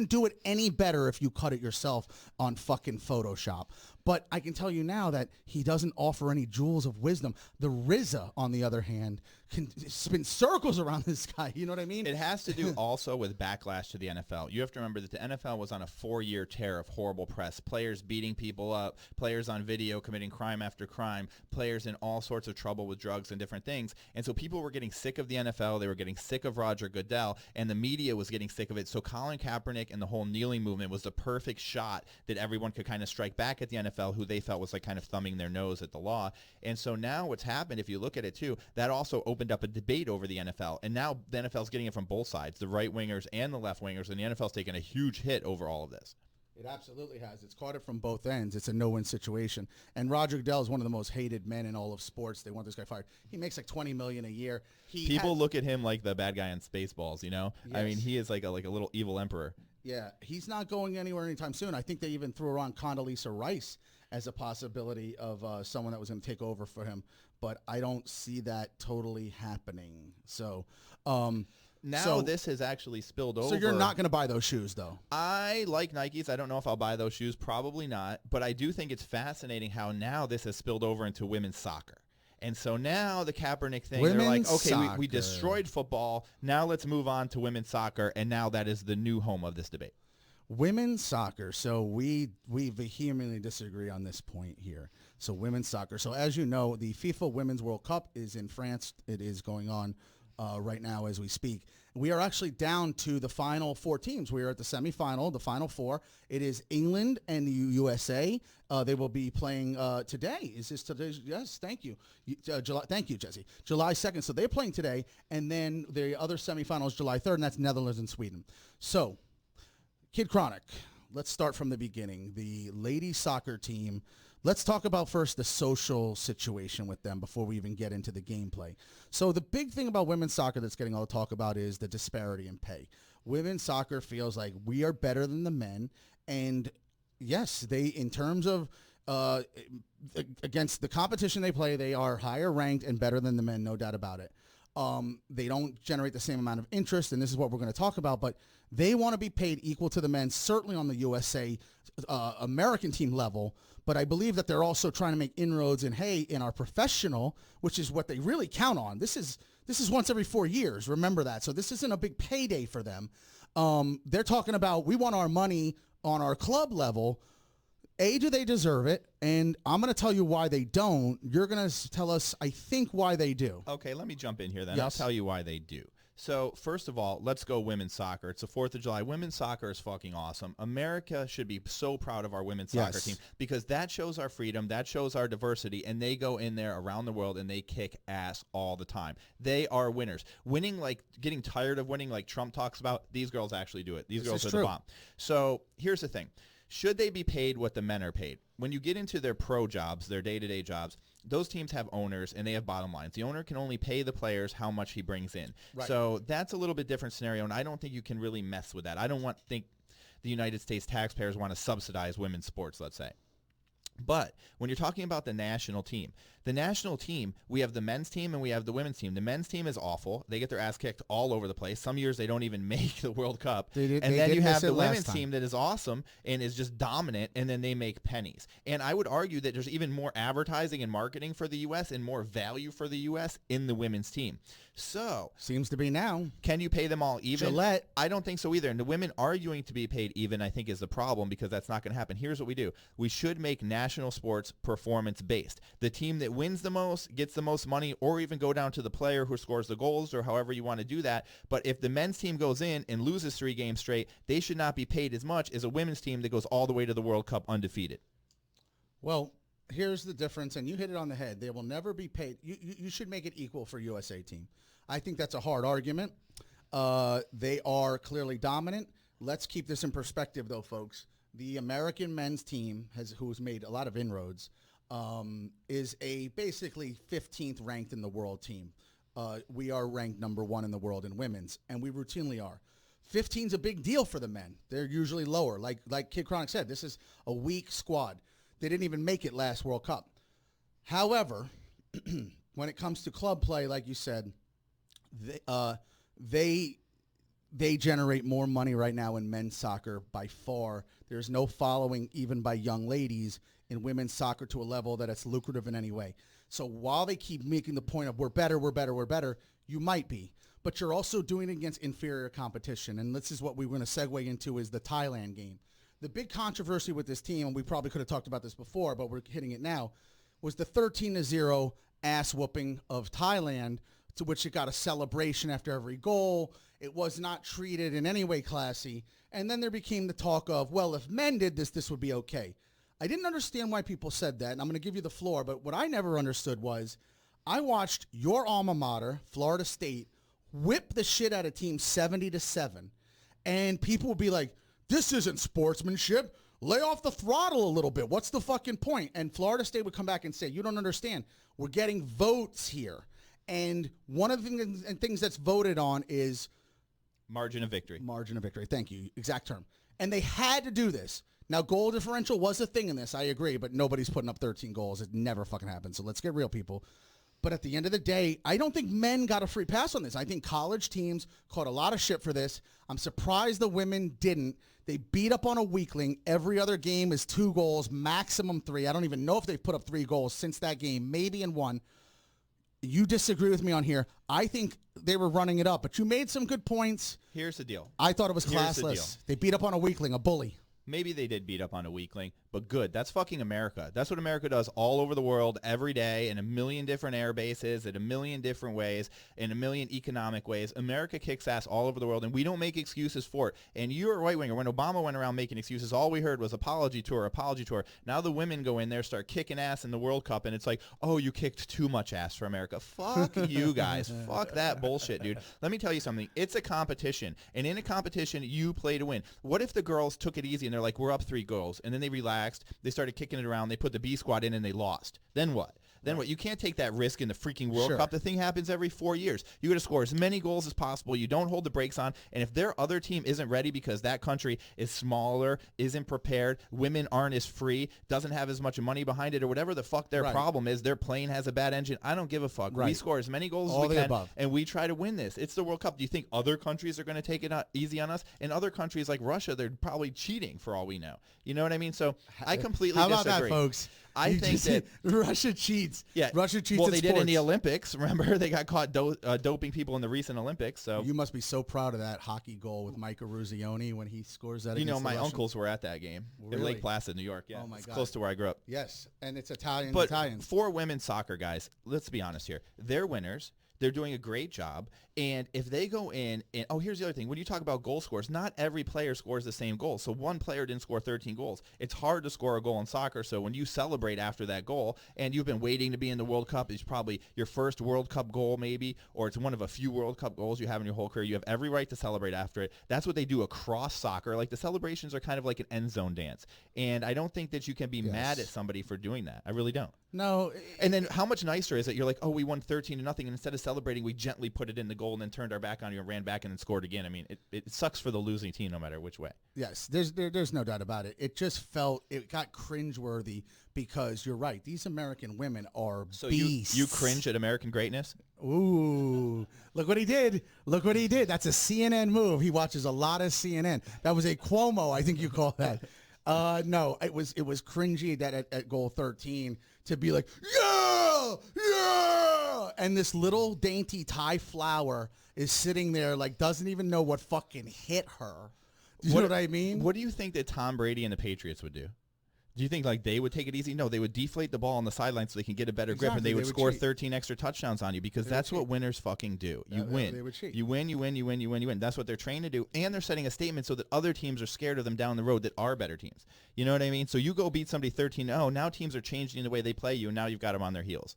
Speaker 1: do it any better if you cut it yourself on fucking Photoshop. But I can tell you now that he doesn't offer any jewels of wisdom. The RZA, on the other hand, can spin circles around this guy. You know what I mean?
Speaker 2: It has to do also with backlash to the NFL. You have to remember that the NFL was on a 4-year tear of horrible press. Players beating people up, players on video committing crime after crime, players in all sorts of trouble with drugs and different things. And so people were getting sick of the NFL. They were getting sick of Roger Goodell, and the media was getting sick of it. So Colin Kaepernick and the whole kneeling movement was the perfect shot that everyone could kind of strike back at the NFL, who they felt was kind of thumbing their nose at the law. And so now what's happened, if you look at it too, that also opened up a debate over the NFL. And now the NFL's getting it from both sides, the right wingers and the left wingers, and the NFL's taken a huge hit over all of this.
Speaker 1: It absolutely has. It's caught it from both ends. It's a no-win situation. And Roger Goodell is one of the most hated men in all of sports. They want this guy fired. He makes $20 million a year.
Speaker 2: People look at him like the bad guy on Spaceballs, Yes. I mean, he is like a little evil emperor.
Speaker 1: Yeah, he's not going anywhere anytime soon. I think they even threw around Condoleezza Rice as a possibility of someone that was going to take over for him. But I don't see that totally happening. So
Speaker 2: this has actually spilled over.
Speaker 1: So you're not going to buy those shoes, though?
Speaker 2: I like Nikes. I don't know if I'll buy those shoes. Probably not. But I do think it's fascinating how now this has spilled over into women's soccer. And so now the Kaepernick thing, they're like, okay, we destroyed football. Now let's move on to women's soccer. And now that is the new home of this debate.
Speaker 1: Women's soccer. So we vehemently disagree on this point here. So women's soccer. So as you know, the FIFA Women's World Cup is in France. It is going on right now as we speak. We are actually down to the final 4 teams. We are at the semifinal, the final 4. It is England and the USA. They will be playing today. Is this today? Yes, thank you. Thank you, Jesse. July 2nd. So they're playing today. And then the other semifinal is July 3rd, and that's Netherlands and Sweden. So, Kid Chronic, let's start from the beginning. The ladies soccer team. Let's talk about first the social situation with them before we even get into the gameplay. So the big thing about women's soccer that's getting all the talk about is the disparity in pay. Women's soccer feels like we are better than the men. And yes, they, in terms of against the competition they play, they are higher ranked and better than the men, no doubt about it. They don't generate the same amount of interest, and this is what we're going to talk about, but they want to be paid equal to the men, certainly on the USA American team level, but I believe that they're also trying to make inroads in our professional, which is what they really count on. This is once every 4 years, remember that. So this isn't a big payday for them. They're talking about, we want our money on our club level. A, do they deserve it? And I'm going to tell you why they don't. You're going to tell us, I think, why they do.
Speaker 2: Okay, let me jump in here then.
Speaker 1: Yes.
Speaker 2: I'll tell you why they do. So first of all, let's go women's soccer. It's the 4th of July. Women's soccer is fucking awesome. America should be so proud of our women's soccer team because that shows our freedom, that shows our diversity, and they go in there around the world and they kick ass all the time. They are winners. Winning, like getting tired of winning like Trump talks about, these girls actually do it. These girls are the bomb. So here's the thing. Should they be paid what the men are paid? When you get into their pro jobs, their day-to-day jobs, those teams have owners and they have bottom lines. The owner can only pay the players how much he brings in. Right. So that's a little bit different scenario, and I don't think you can really mess with that. I don't think the United States taxpayers want to subsidize women's sports, let's say. But when you're talking about the national team, we have the men's team and we have the women's team. The men's team is awful. They get their ass kicked all over the place. Some years they don't even make the World Cup. And then you have the women's team that is awesome and is just dominant, and then they make pennies. And I would argue that there's even more advertising and marketing for the U.S. and more value for the U.S. in the women's team. So
Speaker 1: seems to be now.
Speaker 2: Can you pay them all even?
Speaker 1: Gillette.
Speaker 2: I don't think so either. And the women arguing to be paid even, I think, is the problem because that's not going to happen. Here's what we do. We should make national sports performance-based. The team that wins the most gets the most money, or even go down to the player who scores the goals, or however you want to do that. But if the men's team goes in and loses 3 games straight, they should not be paid as much as a women's team that goes all the way to the World Cup undefeated.
Speaker 1: Well, here's the difference, and you hit it on the head. They will never be paid. You should make it equal for USA team. I think that's a hard argument. They are clearly dominant. Let's keep this in perspective, though, folks. The American men's team, who's made a lot of inroads, is a basically 15th ranked in the world team. We are ranked number 1 in the world in women's, and we routinely are. 15's a big deal for the men. They're usually lower. Like Kid Chronic said, this is a weak squad. They didn't even make it last World Cup. However, when it comes to club play, like you said, they generate more money right now in men's soccer by far. There's no following even by young ladies in women's soccer to a level that it's lucrative in any way. So while they keep making the point of we're better, you might be. But you're also doing it against inferior competition. And this is what we're going to segue into is the Thailand game. The big controversy with this team, and we probably could have talked about this before, but we're hitting it now, was the 13-0 ass whooping of Thailand, to which it got a celebration after every goal. It was not treated in any way classy. And then there became the talk of, well, if men did this would be okay. I didn't understand why people said that, and I'm going to give you the floor, but what I never understood was I watched your alma mater, Florida State, whip the shit out of team 70-7, and people would be like, this isn't sportsmanship. Lay off the throttle a little bit. What's the fucking point? And Florida State would come back and say, you don't understand. We're getting votes here. And one of the things that's voted on is
Speaker 2: margin of victory.
Speaker 1: Margin of victory. Thank you. Exact term. And they had to do this. Now, goal differential was a thing in this. I agree, but nobody's putting up 13 goals. It never fucking happened. So let's get real, people. But at the end of the day, I don't think men got a free pass on this. I think college teams caught a lot of shit for this. I'm surprised the women didn't. They beat up on a weakling. Every other game is 2 goals, maximum 3. I don't even know if they've put up 3 goals since that game, maybe in 1. You disagree with me on here. I think they were running it up, but you made some good points.
Speaker 2: Here's the deal.
Speaker 1: I thought it was classless. They beat up on a weakling, a bully.
Speaker 2: Maybe they did beat up on a weakling, but good. That's fucking America. That's what America does all over the world every day in a million different air bases, in a million different ways, in a million economic ways. America kicks ass all over the world, and we don't make excuses for it. And you're a right winger. When Obama went around making excuses, all we heard was apology tour, apology tour. Now the women go in there, start kicking ass in the World Cup, and it's like, oh, you kicked too much ass for America. Fuck you guys. Fuck that bullshit, dude. Let me tell you something. It's a competition, and in a competition, you play to win. What if the girls took it easy and they're like, we're up 3 goals, and then they relaxed, they started kicking it around, they put the B squad in, and they lost? Then what? Then what? You can't take that risk in the freaking World Cup. The thing happens every 4 years. You got to score as many goals as possible. You don't hold the brakes on. And if their other team isn't ready because that country is smaller, isn't prepared, women aren't as free, doesn't have as much money behind it, or whatever the fuck their problem is, their plane has a bad engine, I don't give a fuck. We score as many goals as we can, and we try to win this. It's the World Cup. Do you think other countries are going to take it easy on us? In other countries like Russia, they're probably cheating for all we know. You know what I mean? So I completely disagree.
Speaker 1: How about that, folks?
Speaker 2: I think that
Speaker 1: Russia cheats. Yeah, Russia cheats.
Speaker 2: Well, they
Speaker 1: sports.
Speaker 2: did in the Olympics. Remember, they got caught doping people in the recent Olympics. So
Speaker 1: you must be so proud of that hockey goal with Micah Ruzioni when he scores that.
Speaker 2: You know, my uncles were at that game in Lake Placid, New York. Yeah,
Speaker 1: oh my God,
Speaker 2: close to where I grew up.
Speaker 1: Yes, and it's Italians.
Speaker 2: But for women's soccer, guys, let's be honest here. They're winners. They're doing a great job. And if they go in and, here's the other thing. When you talk about goal scores, not every player scores the same goal. So one player didn't score 13 goals. It's hard to score a goal in soccer. So when you celebrate after that goal and you've been waiting to be in the World Cup, it's probably your first World Cup goal maybe, or it's one of a few World Cup goals you have in your whole career. You have every right to celebrate after it. That's what they do across soccer. Like the celebrations are kind of like an end zone dance. And I don't think that you can be mad at somebody for doing that. I really don't.
Speaker 1: No.
Speaker 2: And then how much nicer is it? You're like, oh, we won 13-0, and instead of celebrating, we gently put it in the goal and then turned our back on you and ran back and then scored again. I mean, it sucks for the losing team no matter which way.
Speaker 1: Yes, there's no doubt about it. It just it got cringeworthy because you're right. These American women are beasts.
Speaker 2: You cringe at American greatness?
Speaker 1: Ooh, look what he did. Look what he did. That's a CNN move. He watches a lot of CNN. That was a Cuomo, I think you call that. No, it was cringy that at goal 13 to be like, yeah, and this little dainty Thai flower is sitting there like doesn't even know what fucking hit her. Do you know what I mean?
Speaker 2: What do you think that Tom Brady and the Patriots would do? Do you think like they would take it easy? No, they would deflate the ball on the sideline so they can get a better grip, and they would score
Speaker 1: cheat.
Speaker 2: 13 extra touchdowns on you because that's what winners fucking do. You win.
Speaker 1: They would cheat.
Speaker 2: You win, you win, you win, you win, you win. That's what they're trained to do, and they're setting a statement so that other teams are scared of them down the road that are better teams. You know what I mean? So you go beat somebody 13-0, now teams are changing the way they play you, and now you've got them on their heels.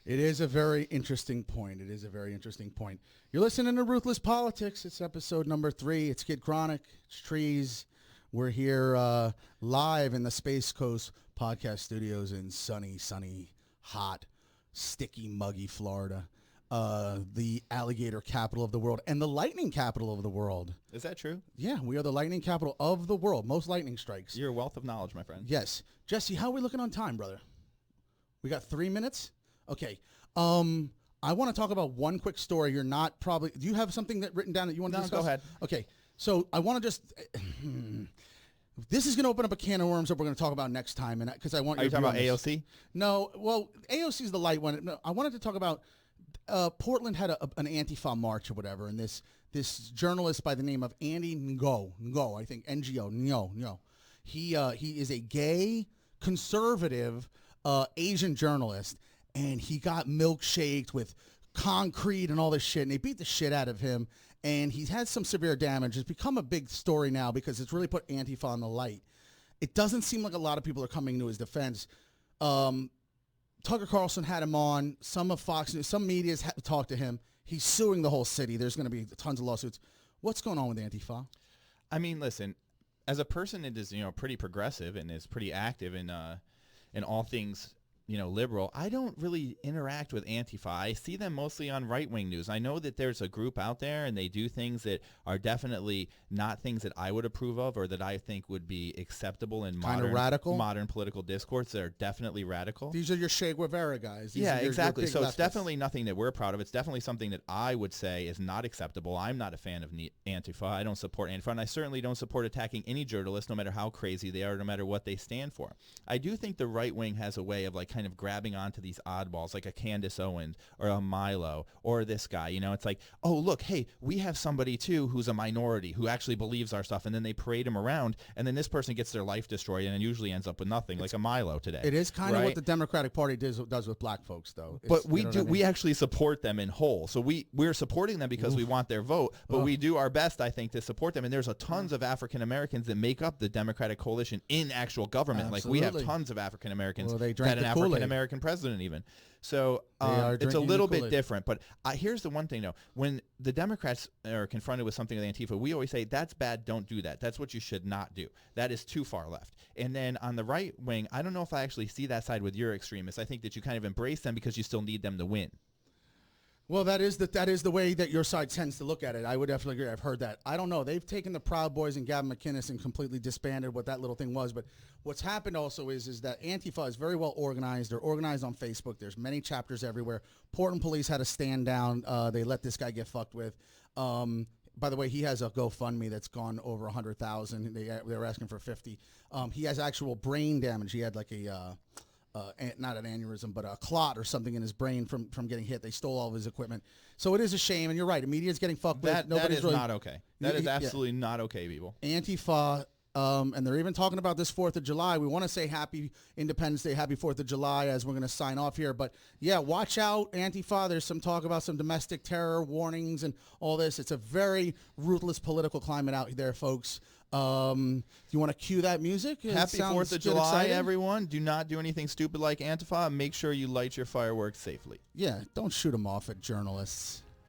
Speaker 1: It is a very interesting point. It is a very interesting point. You're listening to Ruthless Politics. It's episode number 3. It's Kid Chronic. It's Treez. We're here live in the Space Coast podcast studios in sunny, hot, sticky, muggy Florida, the alligator capital of the world and the lightning capital of the world.
Speaker 2: Is that true?
Speaker 1: Yeah, we are the lightning capital of the world. Most lightning strikes.
Speaker 2: You're a wealth of knowledge, my friend.
Speaker 1: Yes. Jesse, how are we looking on time, brother? We got 3 minutes? Okay. I want to talk about one quick story. You're not probably... Do you have something written down that you want to discuss?
Speaker 2: No, go ahead.
Speaker 1: Okay. So I want to just... This is going to open up a can of worms that we're going to talk about next time, and because I want.
Speaker 2: Are you talking about AOC?
Speaker 1: No, well, AOC is the light one. No, I wanted to talk about Portland had an Antifa march or whatever, and this journalist by the name of Andy Ngo, I think NGO, he is a gay conservative Asian journalist, and he got milkshaked with concrete and all this shit, and they beat the shit out of him. And he's had some severe damage. It's become a big story now because it's really put Antifa on the light. It doesn't seem like a lot of people are coming to his defense. Tucker Carlson had him on. Some of Fox News, some media's talked to him. He's suing the whole city. There's going to be tons of lawsuits. What's going on with Antifa?
Speaker 2: I mean, listen, as a person that is, pretty progressive and is pretty active in all things, liberal, I don't really interact with Antifa. I see them mostly on right-wing news. I know that there's a group out there and they do things that are definitely not things that I would approve of or that I think would be acceptable in modern political discourse. They're definitely radical.
Speaker 1: These are your Che Guevara guys.
Speaker 2: Yeah, exactly. So it's definitely nothing that we're proud of. It's definitely something that I would say is not acceptable. I'm not a fan of Antifa. I don't support Antifa, and I certainly don't support attacking any journalist, no matter how crazy they are, no matter what they stand for. I do think the right wing has a way of kind of grabbing onto these oddballs like a Candace Owens or a Milo or this guy. It's like, oh, look, hey, we have somebody too who's a minority who actually believes our stuff, and then they parade him around, and then this person gets their life destroyed and it usually ends up with nothing, like a Milo today.
Speaker 1: It is kind of what the Democratic Party does with black folks, though.
Speaker 2: But we actually support them in whole. So we're supporting them because we want their vote, but we do our best, I think, to support them. And there's tons of African Americans that make up the Democratic coalition in actual government.
Speaker 1: Absolutely.
Speaker 2: Like we have tons of African Americans
Speaker 1: they
Speaker 2: that an African American president even. So it's a little bit different. But here's the one thing, though. When the Democrats are confronted with something with Antifa, we always say, that's bad, don't do that. That's what you should not do. That is too far left. And then on the right wing, I don't know if I actually see that side with your extremists. I think that you kind of embrace them because you still need them to win.
Speaker 1: Well, that is the way that your side tends to look at it. I would definitely agree. I've heard that. I don't know. They've taken the Proud Boys and Gavin McInnes and completely disbanded what that little thing was. But what's happened also is that Antifa is very well organized. They're organized on Facebook. There's many chapters everywhere. Portland police had a stand down. They let this guy get fucked with. By the way, he has a GoFundMe that's gone over 100,000. They were asking for 50. He has actual brain damage. He had like not an aneurysm, but a clot or something in his brain from getting hit. They stole all of his equipment. So it is a shame, and you're right. The media is getting fucked with.
Speaker 2: That is not okay. That is absolutely not okay, people.
Speaker 1: Antifa And they're even talking about this 4th of July. We want to say happy Independence Day, happy 4th of July as we're going to sign off here. But, yeah, watch out, Antifa. There's some talk about some domestic terror warnings and all this. It's a very ruthless political climate out there, folks. Do you want to cue that music?
Speaker 2: Happy 4th of July, everyone. Do not do anything stupid like Antifa. Make sure you light your fireworks safely.
Speaker 1: Yeah, don't shoot them off at journalists.